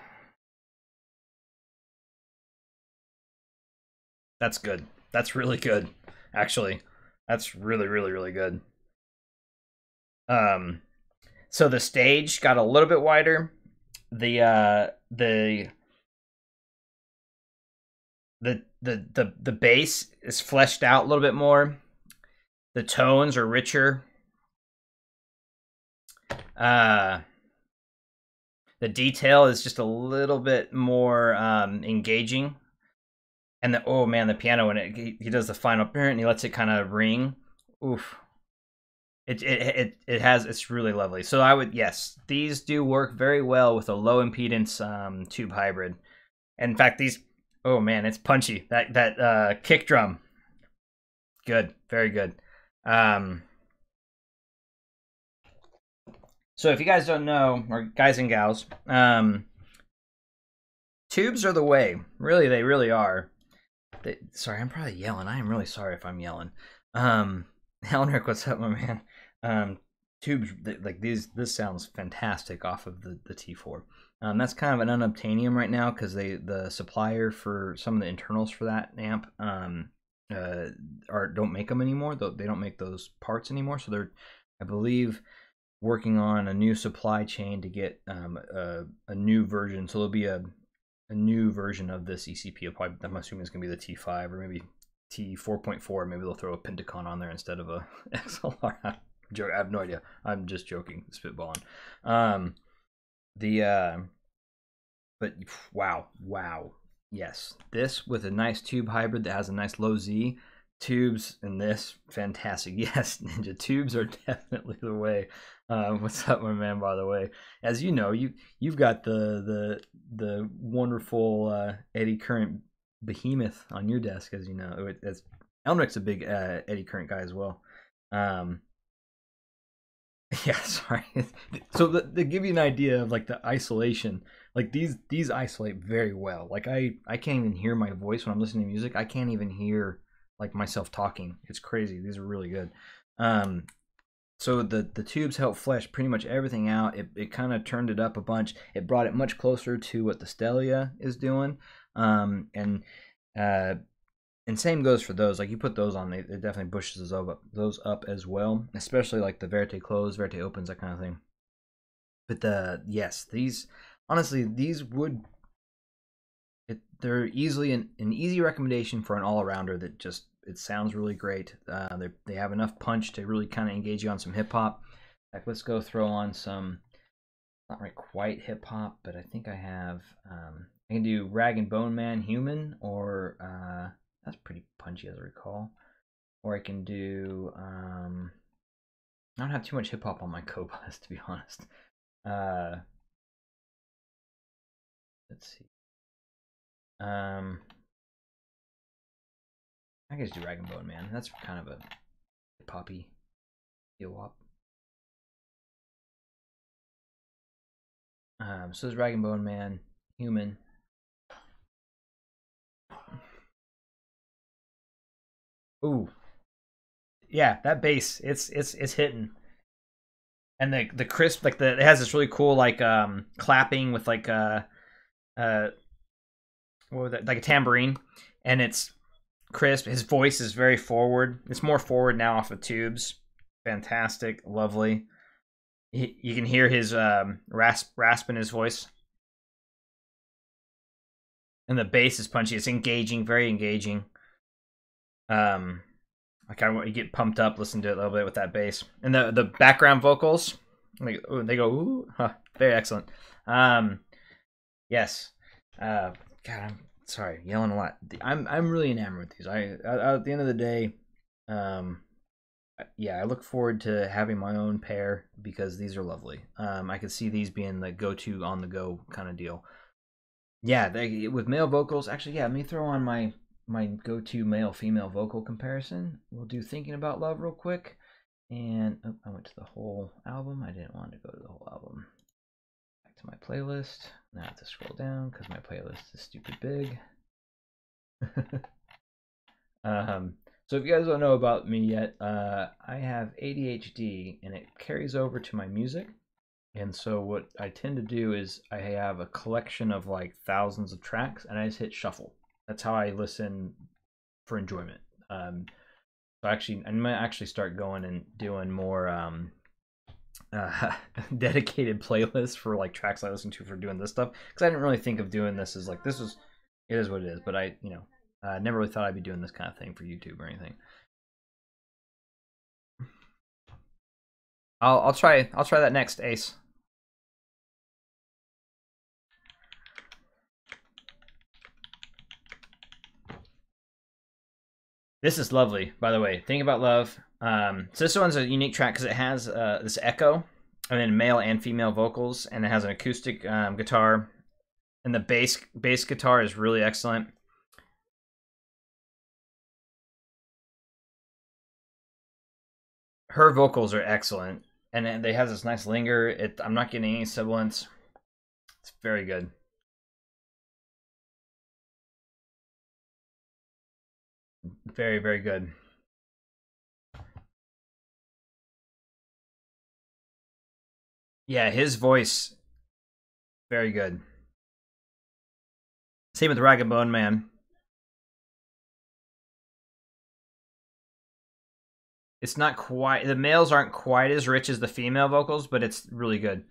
That's good. That's really good, actually. That's really, really, really good. So the stage got a little bit wider. The bass is fleshed out a little bit more. The tones are richer. The detail is just a little bit more engaging. And oh man, the piano when he does the final and he lets it kind of ring. Oof. It's really lovely. So I would, yes, these do work very well with a low impedance tube hybrid. And in fact, these, oh man, it's punchy. That kick drum, good, very good. So if you guys don't know, or guys and gals, tubes are the way. Really, they really are. Sorry, I'm probably yelling. I am really sorry if I'm yelling. Helnrick, what's up, my man? Tubes like these. This sounds fantastic off of the T4. That's kind of an unobtainium right now because the supplier for some of the internals for that amp don't make them anymore. They don't make those parts anymore. So they're, I believe, working on a new supply chain to get a new version. So there'll be a new version of this ECP. I'm assuming it's gonna be the T5 or maybe T4.4. Maybe they'll throw a Penticon on there instead of a XLR. I have no idea. I'm just joking, spitballing. But wow, yes, this with a nice tube hybrid that has a nice low Z tubes, and this fantastic. Yes, Ninja tubes are definitely the way. What's up, my man? By the way, as you know, you've got the wonderful eddy current behemoth on your desk, as you know. Elmrick's a big eddy current guy as well. Yeah, sorry. So to give you an idea of like the isolation, like these isolate very well. Like I can't even hear my voice when I'm listening to music. I can't even hear like myself talking. It's crazy. These are really good. So the tubes help flesh pretty much everything out. It kind of turned it up a bunch. It brought it much closer to what the Stellia is doing. And same goes for those. Like you put those on, it definitely pushes those up as well. Especially like the Verite close, Verite opens, that kind of thing. But yes, these honestly, these would. They're easily an easy recommendation for an all-arounder that just, it sounds really great. They have enough punch to really kind of engage you on some hip-hop. Like, let's go throw on some, not quite hip-hop, but I think I have I can do Rag and Bone Man Human, or that's pretty punchy as I recall. Or I can do I don't have too much hip hop on my Kobus, to be honest. Let's see. I guess do Rag and Bone Man. That's kind of a hip hoppy feel wop. So there's Rag and Bone Man, Human. Ooh, yeah, that bass, it's hitting, and the crisp, like it has this really cool like clapping with like what was that, like a tambourine, and it's crisp. His voice is very forward. It's more forward now off of tubes. Fantastic, lovely. You can hear his rasp in his voice, and the bass is punchy. It's engaging, very engaging. Like you get pumped up, listen to it a little bit with that bass, and the background vocals, like they go ooh, huh, very excellent. Yes, God, I'm sorry, yelling a lot. I'm really enamored with these. I at the end of the day, yeah, I look forward to having my own pair because these are lovely. I could see these being the go-to on the go kind of deal. Yeah, with male vocals, actually, yeah. Let me throw on my go-to male-female vocal comparison. We'll do "Thinking About Love" real quick, and oh, I went to the whole album. I didn't want to go to the whole album. Back to my playlist. Now I have to scroll down because my playlist is stupid big. So if you guys don't know about me yet, I have ADHD and it carries over to my music. And so what I tend to do is I have a collection of like thousands of tracks and I just hit shuffle. That's how I listen for enjoyment. I might actually start going and doing more dedicated playlists for like tracks I listen to for doing this stuff because I didn't really think of doing this as like it is what it is. But I never really thought I'd be doing this kind of thing for YouTube or anything. I'll try that next, Ace. This is lovely, by the way. Think About Love. So this one's a unique track because it has this echo, and then male and female vocals, and it has an acoustic guitar, and the bass guitar is really excellent. Her vocals are excellent, and they have this nice linger. I'm not getting any sibilance. It's very good. Very, very good. Yeah, his voice, very good. Same with Rag and Bone Man. It's not quite, the males aren't quite as rich as the female vocals, but it's really good.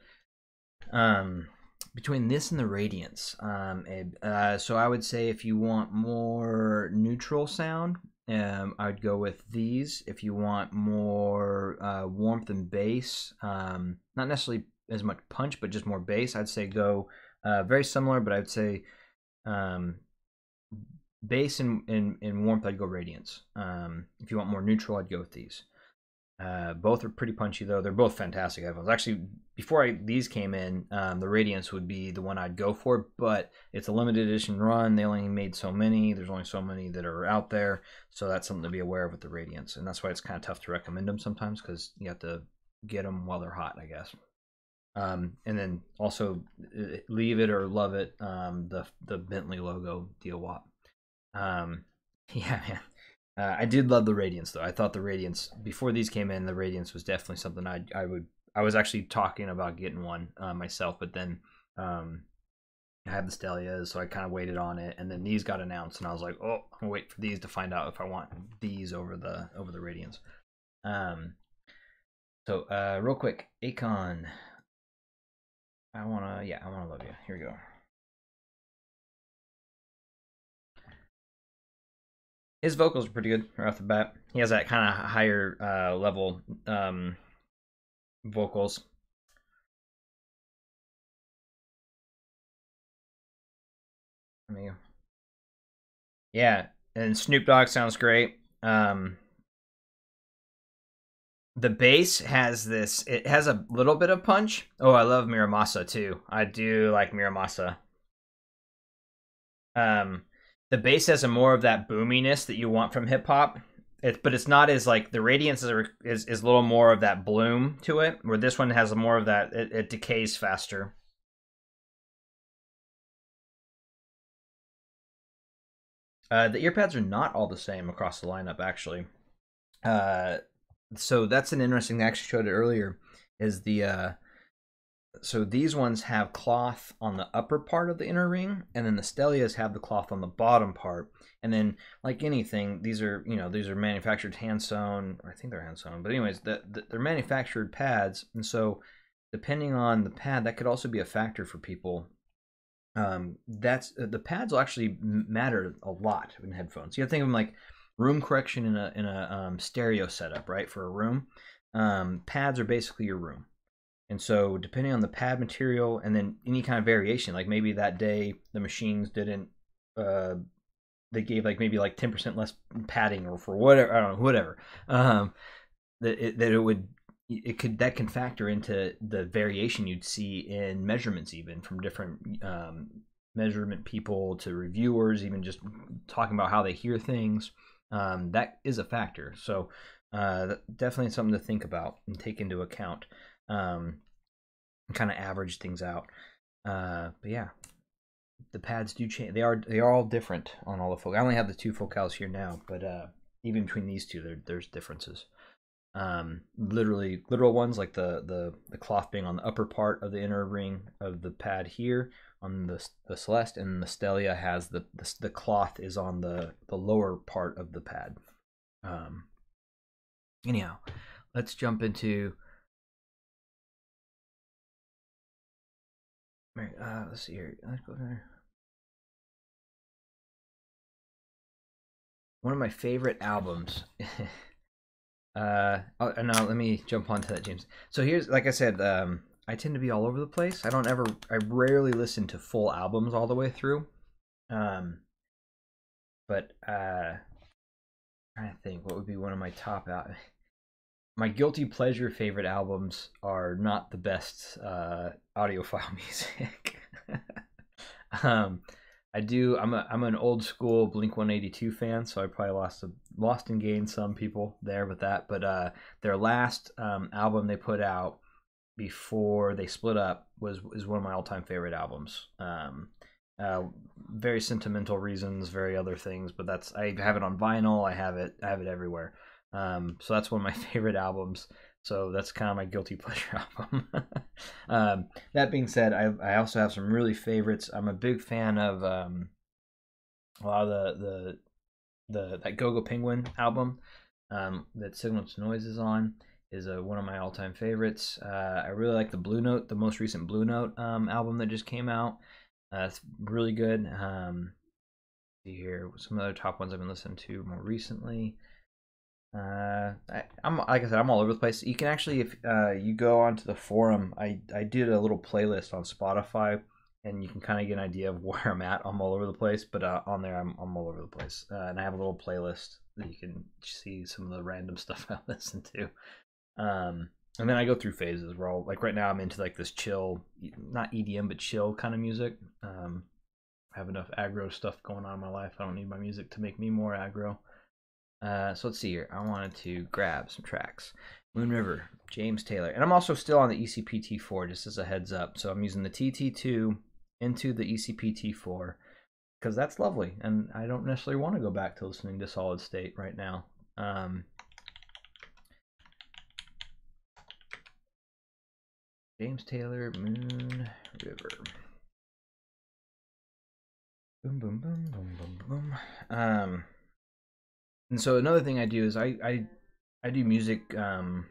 Between this and the Radiance, so I would say if you want more neutral sound, I would go with these. If you want more warmth and bass, not necessarily as much punch, but just more bass, I'd say go very similar, but I'd say bass and warmth, I'd go Radiance. If you want more neutral, I'd go with these. Both are pretty punchy though. They're both fantastic headphones. Actually, before these came in, the Radiance would be the one I'd go for, but it's a limited edition run. They only made so many. There's only so many that are out there, so that's something to be aware of with the Radiance, and that's why it's kind of tough to recommend them sometimes because you have to get them while they're hot, I guess. And then also leave it or love it. The Bentley logo deal wop. Yeah, man. I did love the Radiance though. I thought the Radiance before these came in, the Radiance was definitely something I was actually talking about getting one myself, but then I had the Stellias, so I kind of waited on it, and then these got announced, and I was like, oh, I'm gonna wait for these to find out if I want these over the Radiance. So real quick, Akon. I wanna love you. Here we go. His vocals are pretty good right off the bat. He has that kind of higher level vocals. Yeah, and Snoop Dogg sounds great. The bass has this. It has a little bit of punch. Oh, I love Miramasa too. I do like Miramasa. Um, the bass has a more of that boominess that you want from hip hop. But it's not as like the Radiance is a little more of that bloom to it, where this one has more of that. It decays faster. The earpads are not all the same across the lineup, actually. So that's an interesting thing. I actually showed it earlier. Is the so these ones have cloth on the upper part of the inner ring, and then the Stellias have the cloth on the bottom part. And then, like anything, these are manufactured hand sewn. I think they're hand sewn, but anyways, they're manufactured pads, and so depending on the pad, that could also be a factor for people. That's the pads will actually matter a lot in headphones. You have to think of them like room correction in a stereo setup, right? For a room, pads are basically your room. And so, depending on the pad material, and then any kind of variation, like maybe that day the machines didn't, they gave like maybe like 10% less padding, or for whatever, I don't know, whatever. That can factor into the variation you'd see in measurements, even from different measurement people to reviewers, even just talking about how they hear things. That is a factor. So, definitely something to think about and take into account. Kind of average things out. But yeah, the pads do change. They are all different on all the Focals. I only have the 2 Focals here now, but even between these two, there's differences. Literal ones like the cloth being on the upper part of the inner ring of the pad here on the Celeste, and the Stellia has the cloth is on the lower part of the pad. Anyhow, let's jump into. Let's see here. Let's go there. One of my favorite albums. Now let me jump onto that, James. So here's, like I said, I tend to be all over the place. I rarely listen to full albums all the way through. But trying to think what would be one of my top out. My guilty pleasure favorite albums are not the best audiophile music. I'm an old school Blink-182 fan, so I probably lost and gained some people there with that. But their last album they put out before they split up is one of my all-time favorite albums. Very sentimental reasons, very other things, but I have it on vinyl. I have it everywhere. So that's one of my favorite albums. So that's kind of my guilty pleasure album. That being said, I also have some really favorites. I'm a big fan of a lot of that Go-Go Penguin album that Signal to Noise is on. Is one of my all-time favorites. I really like the Blue Note, the most recent Blue Note album that just came out. It's really good. See here, some other top ones I've been listening to more recently. I'm like I said, I'm all over the place. You can actually, if you go onto the forum, I did a little playlist on Spotify, and you can kind of get an idea of where I'm at. I'm all over the place, but on there I'm all over the place, and I have a little playlist that you can see some of the random stuff I listen to. And then I go through phases where like right now I'm into like this chill, not EDM but chill kind of music. I have enough aggro stuff going on in my life. I don't need my music to make me more aggro. So let's see here. I wanted to grab some tracks. Moon River, James Taylor. And I'm also still on the ECP T4, just as a heads up. So I'm using the TT2 into the ECP T4 because that's lovely. And I don't necessarily want to go back to listening to Solid State right now. James Taylor, Moon River. Boom, boom, boom, boom, boom, boom. And so another thing I do is I do music so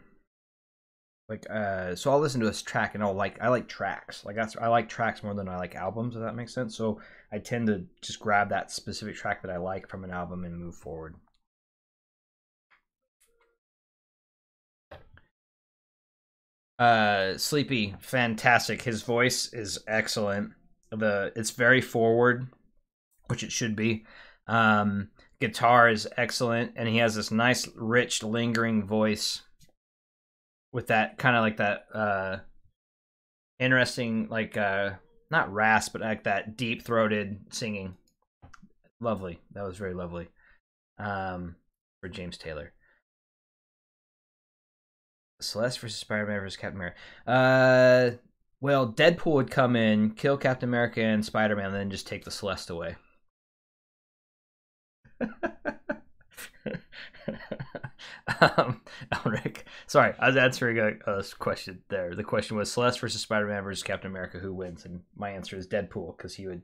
I'll listen to this track and I like tracks. I like tracks more than I like albums, if that makes sense. So I tend to just grab that specific track that I like from an album and move forward. Sleepy, fantastic. His voice is excellent. It's very forward. which it should be. Guitar is excellent, and he has this nice, rich, lingering voice with that kind of like that interesting, like not rasp, but like that deep throated singing. Lovely. That was very lovely. For James Taylor. Celeste versus Spider-Man versus Captain America. Well, Deadpool would come in, kill Captain America and Spider-Man, and then just take the Celeste away. Elric, sorry, I was answering a question there. The question was Celeste versus Spider-Man versus Captain America, who wins? And my answer is Deadpool, because he would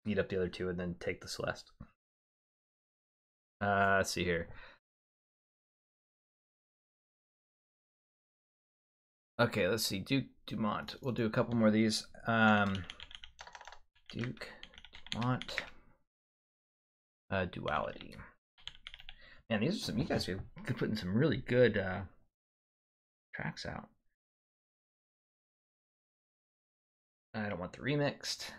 beat up the other two and then take the Celeste. Let's see here. Okay, let's see. Duke Dumont. We'll do a couple more of these. Duke Dumont. Duality. Man, these are some. You guys could put in some really good tracks out. I don't want the remixed.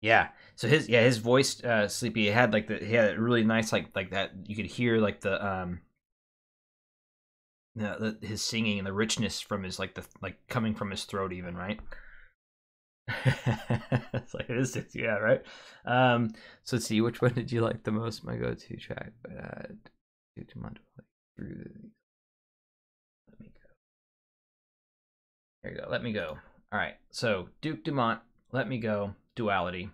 Yeah. So his voice, Sleepy, he had a really nice like that. You could hear like his singing and the richness from his like coming from his throat even, right? It's like it is, yeah, right. So let's see, which one did you like the most? My go-to track, through the. Let me go. There you go. Let me go. All right. So Duke Dumont, Let Me Go, Duality.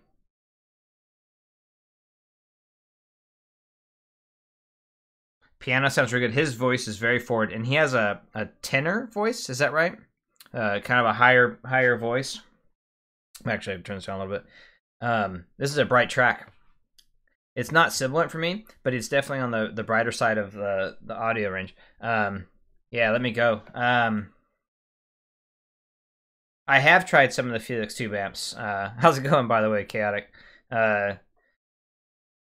Piano sounds really good. His voice is very forward, and he has a tenor voice. Is that right? Kind of a higher voice. Actually, I've turned this down a little bit. This is a bright track. It's not sibilant for me, but it's definitely on the brighter side of the audio range. Yeah, Let Me Go. I have tried some of the Felix Tube amps. How's it going, by the way, Chaotic? And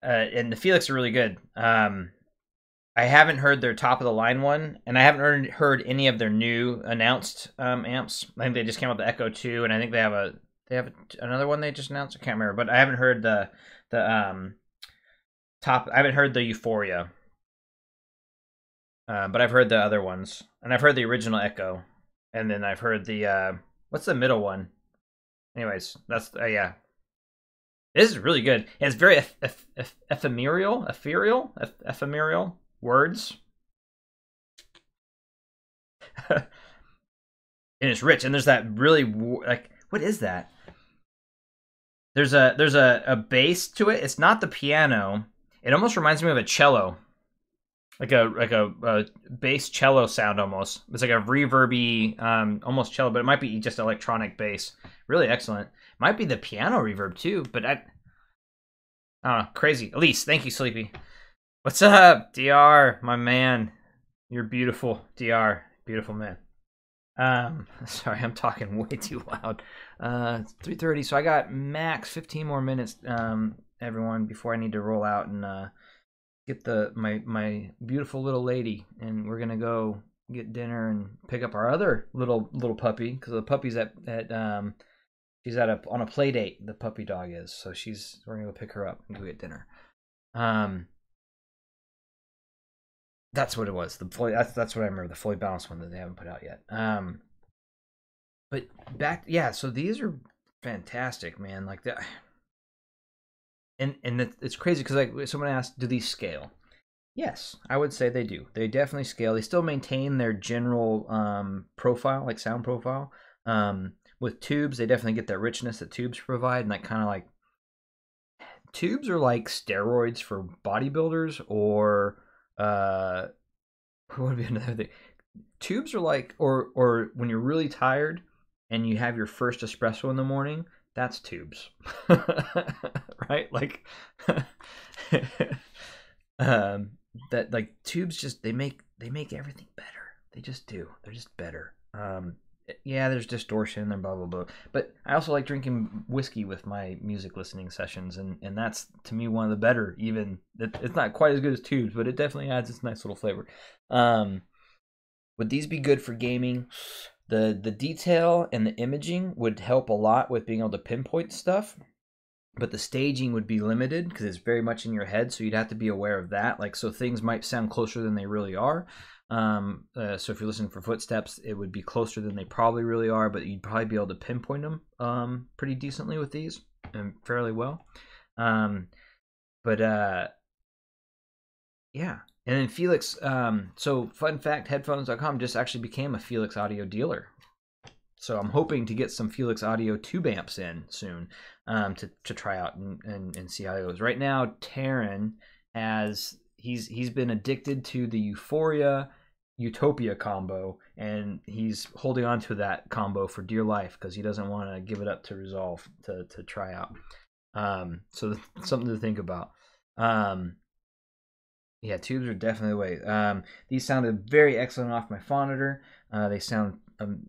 the Felix are really good. I haven't heard their top of the line one, and I haven't heard any of their new announced amps. I think they just came out with the Echo 2, and I think they have another one they just announced. I can't remember, but I haven't heard the top. I haven't heard the Euphoria, but I've heard the other ones, and I've heard the original Echo, and then I've heard the what's the middle one? Anyways, that's yeah. This is really good. It's very ephemeral words, and it's rich. And there's that really like, what is that? There's a bass to it. It's not the piano. It almost reminds me of a cello, like a bass cello sound almost. It's like a reverby, almost cello, but it might be just electronic bass. Really excellent. Might be the piano reverb too, but I don't know. Crazy. Elise, thank you, Sleepy. What's up, DR, my man? You're beautiful, DR. Beautiful man. Sorry, I'm talking way too loud. It's 3:30, so I got max 15 more minutes, everyone, before I need to roll out and get my beautiful little lady, and we're gonna go get dinner and pick up our other little puppy, because the puppy's at she's on a play date. The puppy dog is, so we're gonna go pick her up and go get dinner. That's what it was. That's what I remember. The fully balanced one that they haven't put out yet. But back, yeah. So these are fantastic, man. Like that, and it's crazy because like someone asked, do these scale? Yes, I would say they do. They definitely scale. They still maintain their general profile, like sound profile. With tubes, they definitely get that richness that tubes provide, and that kind of like tubes are like steroids for bodybuilders, or what would be another thing? Tubes are like, or when you're really tired and you have your first espresso in the morning, that's tubes, right? Like, that like tubes just they make everything better. They just do. They're just better. Yeah, there's distortion and blah blah blah. But I also like drinking whiskey with my music listening sessions, and that's to me one of the better. Even it's not quite as good as tubes, but it definitely adds this nice little flavor. Would these be good for gaming? The detail and the imaging would help a lot with being able to pinpoint stuff, but the staging would be limited because it's very much in your head, so you'd have to be aware of that. Like, so things might sound closer than they really are. So if you're listening for footsteps, it would be closer than they probably really are, but you'd probably be able to pinpoint them pretty decently with these and fairly well. Yeah. And then Felix, so fun fact, headphones.com just actually became a Felix Audio dealer. So I'm hoping to get some Felix Audio tube amps in soon to try out and see how it goes. Right now, Taryn he's been addicted to the Euphoria Utopia combo, and he's holding on to that combo for dear life because he doesn't want to give it up to Resolve to try out. So something to think about. Yeah, tubes are definitely the way. These sounded very excellent off my Phonitor. They sound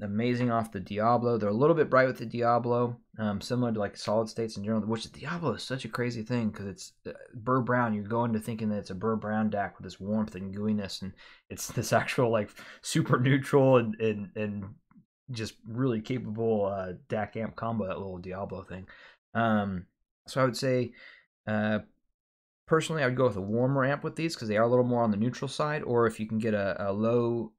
amazing off the Diablo. They're a little bit bright with the Diablo, similar to like solid states in general, which the Diablo is such a crazy thing because it's Burr Brown. You go into thinking that it's a Burr Brown DAC with this warmth and gooiness, and it's this actual like super neutral and just really capable DAC amp combo, that little Diablo thing. So I would say personally, I would go with a warmer amp with these because they are a little more on the neutral side. Or if you can get a low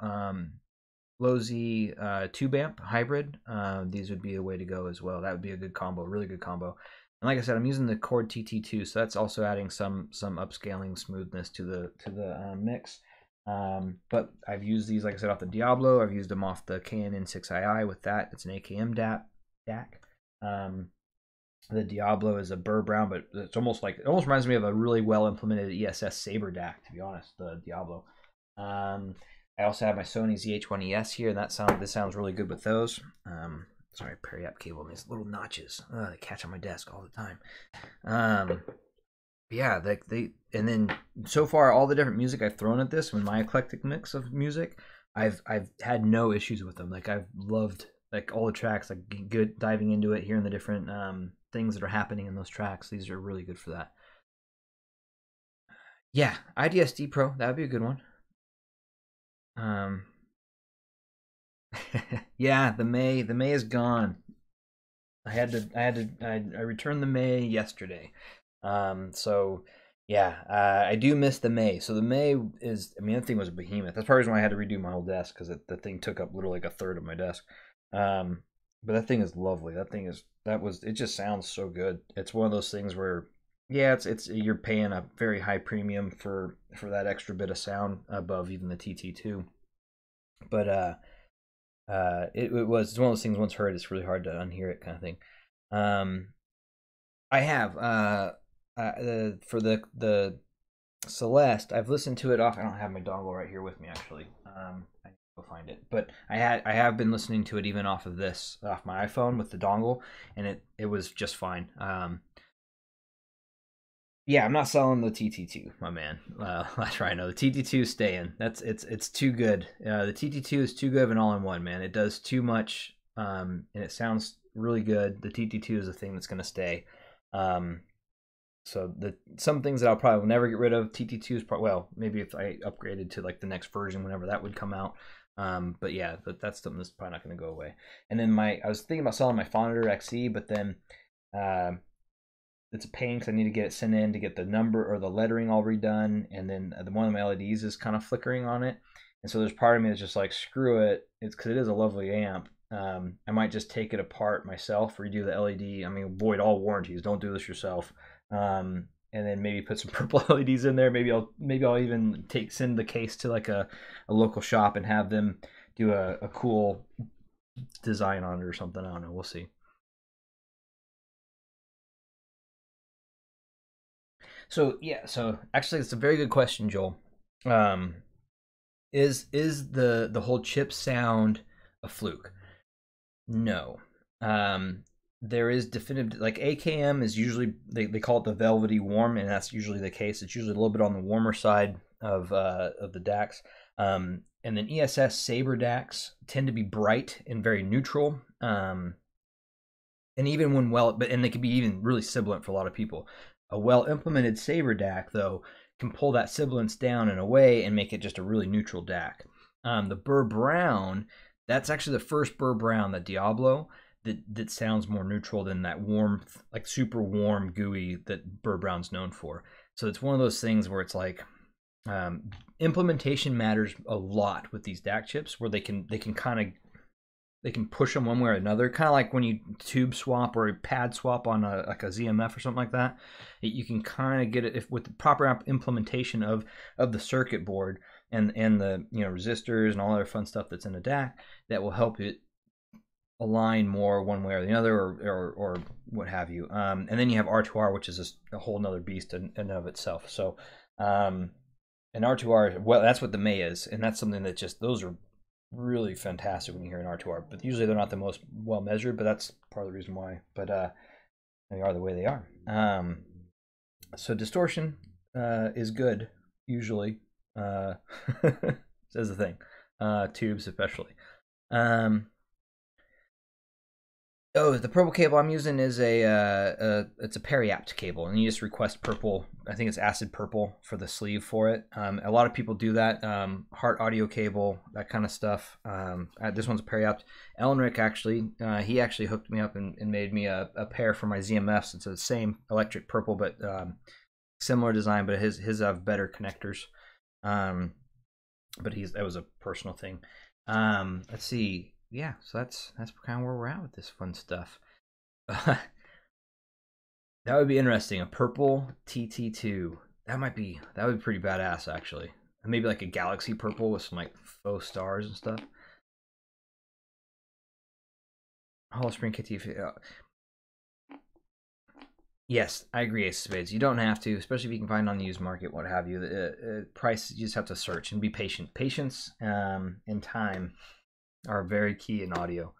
Z tube amp hybrid, these would be a way to go as well. That would be a good combo, really good combo. And like I said, I'm using the Chord TT2, so that's also adding some upscaling smoothness to the mix. But I've used these, like I said, off the Diablo. I've used them off the KN-N6ii with that. It's an AKM DAC. The Diablo is a Burr Brown, but it's almost reminds me of a really well implemented ESS Saber DAC, to be honest, the Diablo. I also have my Sony ZH-1ES here, and this sounds really good with those. Sorry, Periapp cable and these little notches. They catch on my desk all the time. Yeah, and then so far all the different music I've thrown at this, with my eclectic mix of music, I've had no issues with them. Like, I've loved like all the tracks, like good diving into it, hearing the different things that are happening in those tracks. These are really good for that. Yeah, IDSD Pro, that would be a good one. Yeah, the May is gone. I returned the May yesterday. So yeah, I do miss the May. So the May is, I mean, that thing was a behemoth. That's probably why I had to redo my whole desk, because the thing took up literally like a third of my desk. But that thing is lovely. It just sounds so good. It's one of those things where, yeah, it's you're paying a very high premium for that extra bit of sound above even the TT2. But it's one of those things, once heard, it's really hard to unhear it, kind of thing. I have for the Celeste, I've listened to it off. I don't have my dongle right here with me, actually. I need to go find it, but I have been listening to it even off my iPhone with the dongle, and it was just fine. Yeah, I'm not selling the TT2, my man. That's right. No, the TT2 is staying. It's too good. The TT2 is too good of an all-in-one, man. It does too much, and it sounds really good. The TT2 is a thing that's gonna stay. So some things that I'll probably never get rid of. TT2 is well, maybe if I upgraded to like the next version, whenever that would come out. But yeah, that's something that's probably not gonna go away. And then I was thinking about selling my Phonitor XE, but then it's a pain because I need to get it sent in to get the number or the lettering all redone, and then one of my LEDs is kind of flickering on it, and so there's part of me that's just like, screw it. It's because it is a lovely amp. I might just take it apart myself, redo the LED. I mean, avoid all warranties. Don't do this yourself. And then maybe put some purple LEDs in there. Maybe I'll even send the case to like a local shop and have them do a cool design on it or something. I don't know. We'll see. So yeah, actually, it's a very good question, Joel. Is the whole chip sound a fluke? No. There is definitive, like AKM is usually, they call it the velvety warm, and that's usually the case. It's usually a little bit on the warmer side of the DACs. And then ESS Saber DACs tend to be bright and very neutral. And even when and they can be even really sibilant for a lot of people. A well-implemented Saber DAC, though, can pull that sibilance down in a way and make it just a really neutral DAC. The Burr Brown, That's actually the first Burr Brown, the Diablo, that sounds more neutral than that warm, like super warm, gooey that Burr Brown's known for. So it's one of those things where it's like implementation matters a lot with these DAC chips, where they can push them one way or another, kind of like when you tube swap or pad swap on like a ZMF or something like that. You can kind of get it with the proper implementation of the circuit board and the resistors and all other fun stuff that's in a DAC that will help it align more one way or the other, or what have you. And then you have R2R, which is just a whole nother beast in and of itself. So and R2R, well, that's what the May is, and that's something that just, those are really fantastic when you hear an R2R, but usually they're not the most well measured, but that's part of the reason why. But they are the way they are. So distortion is good usually. Says the thing. Tubes especially. Oh, the purple cable I'm using is it's a Periapt cable, and you just request purple. I think it's acid purple for the sleeve for it. A lot of people do that. Heart audio cable, that kind of stuff. This one's a Periapt. Ellenrick actually, he actually hooked me up and made me a pair for my ZMFs. It's the same electric purple, but similar design, but his have better connectors. But that was a personal thing. Let's see. Yeah, so that's kind of where we're at with this fun stuff. That would be interesting. A purple TT2. That would be pretty badass, actually. Maybe like a galaxy purple with some like faux stars and stuff. Hollow Spring KT. Yes, I agree, Ace of Spades. You don't have to, especially if you can find on the used market, what have you. Price, you just have to search and be patient. Patience and time are very key in audio.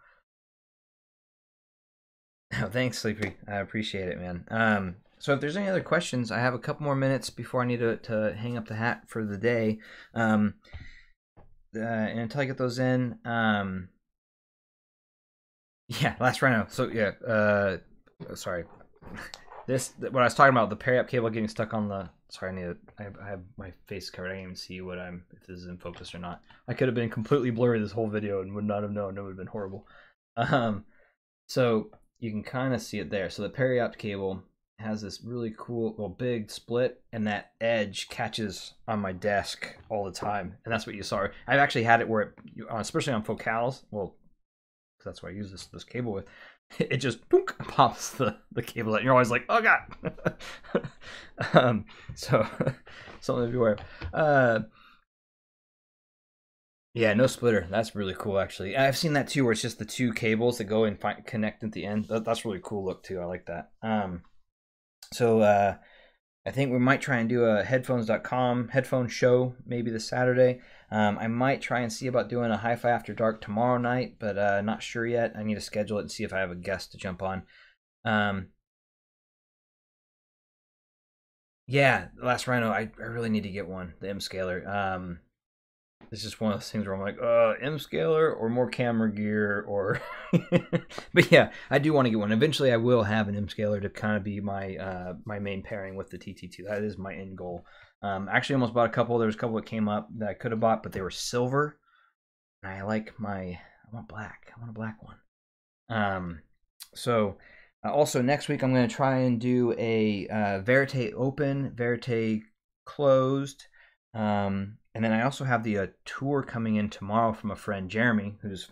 Oh, thanks, Sleepy. I appreciate it, man. So if there's any other questions, I have a couple more minutes before I need to hang up the hat for the day. And until I get those in, yeah, Last Rhino. So yeah, sorry. What I was talking about, the Periapt cable getting stuck on the. Sorry, I have my face covered. I can't even see if this is in focus or not. I could have been completely blurry this whole video and would not have known. It would have been horrible. So you can kind of see it there. So the Periapt cable has this really cool, well, big split, and that edge catches on my desk all the time, and that's what you saw. I've actually had it where, especially on focals, well, that's what I use this cable with. It just boink, pops the cable out, and you're always like, oh god. So something to be aware of. Yeah, no splitter. That's really cool, actually. I've seen that too, where it's just the two cables that go and connect at the end. That's really cool look too. I like that. So I think we might try and do a headphones.com headphone show maybe this Saturday. I might try and see about doing a Hi-Fi After Dark tomorrow night, but not sure yet. I need to schedule it and see if I have a guest to jump on. Yeah, Last Rhino, I really need to get one, the M-Scaler. It's just one of those things where I'm like, M-Scaler or more camera gear, or but yeah, I do want to get one. Eventually I will have an M-Scaler to kind of be my my main pairing with the TT2. That is my end goal. Actually almost bought a couple. There was a couple that came up that I could have bought, but they were silver. And I want black. I want a black one. So also next week I'm going to try and do a Verite open, Verite closed. And then I also have the tour coming in tomorrow from a friend, Jeremy, who's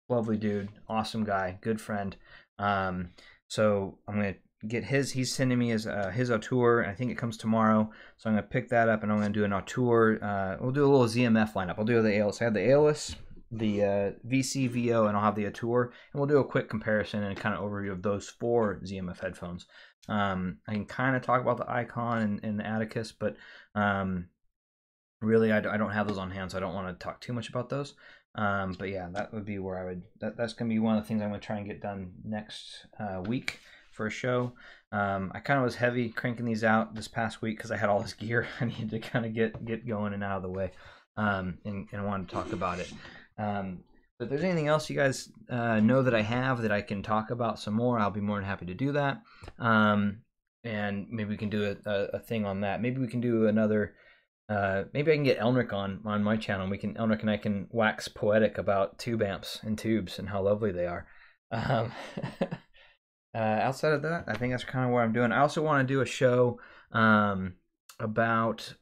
a lovely dude, awesome guy, good friend. So I'm going to get he's sending me his tour. I think it comes tomorrow. So I'm going to pick that up, and I'm going to do an tour. We'll do a little ZMF lineup. I'll do the ALIS. I have the ALIS, the VCVO, and I'll have the tour. And we'll do a quick comparison and kind of overview of those 4 ZMF headphones. I can kind of talk about the Icon and the Atticus, but really, I don't have those on hand, so I don't want to talk too much about those. But yeah, that would be where I would. That's going to be one of the things I'm going to try and get done next week for a show. I kind of was heavy cranking these out this past week because I had all this gear I needed to kind of get going and out of the way, and I wanted to talk about it. But if there's anything else you guys know that I have that I can talk about some more, I'll be more than happy to do that. And maybe we can do a thing on that. Maybe we can do another Maybe I can get Elric on my channel. Elric and I can wax poetic about tube amps and tubes and how lovely they are. Um, outside of that, I think that's kind of what I'm doing. I also want to do a show about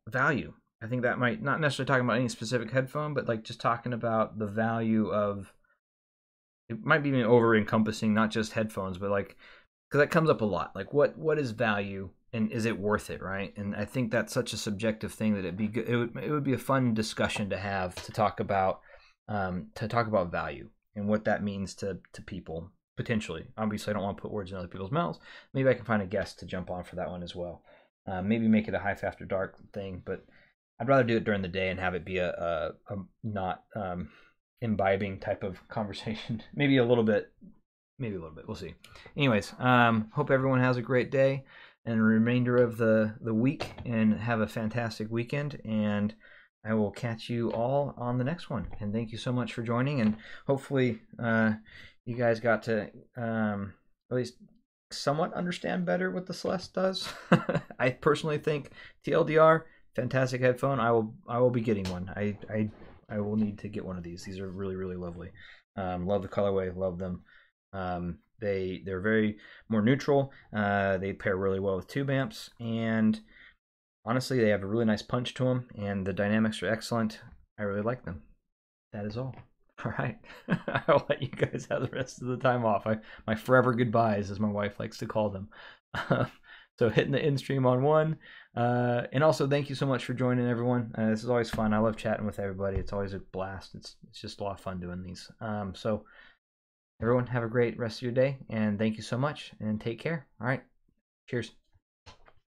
value. I think that might not necessarily talking about any specific headphone, but like just talking about the value of. It might be over encompassing not just headphones, but like because that comes up a lot. Like what is value and is it worth it, right? And I think that's such a subjective thing that it'd be good. It would be a fun discussion to have to talk about value and what that means to people potentially. Obviously, I don't want to put words in other people's mouths. Maybe I can find a guest to jump on for that one as well. Maybe make it a Hype After Dark thing, but I'd rather do it during the day and have it be a not imbibing type of conversation. Maybe a little bit. We'll see. Anyways, hope everyone has a great day and the remainder of the week, and have a fantastic weekend. And I will catch you all on the next one. And thank you so much for joining. And hopefully, you guys got to at least somewhat understand better what the Celeste does. I personally think TLDR, fantastic headphone. I will be getting one. I will need to get one of these. These are really, really lovely. Love the colorway. Love them. They're very more neutral. They pair really well with tube amps, and honestly, they have a really nice punch to them, and the dynamics are excellent. I really like them. That is all. All right. I'll let you guys have the rest of the time off. My forever goodbyes, as my wife likes to call them. So hitting the end stream on one. And also thank you so much for joining, everyone. This is always fun. I love chatting with everybody. It's always a blast. It's just a lot of fun doing these. So everyone have a great rest of your day, and thank you so much, and take care. All right. Cheers.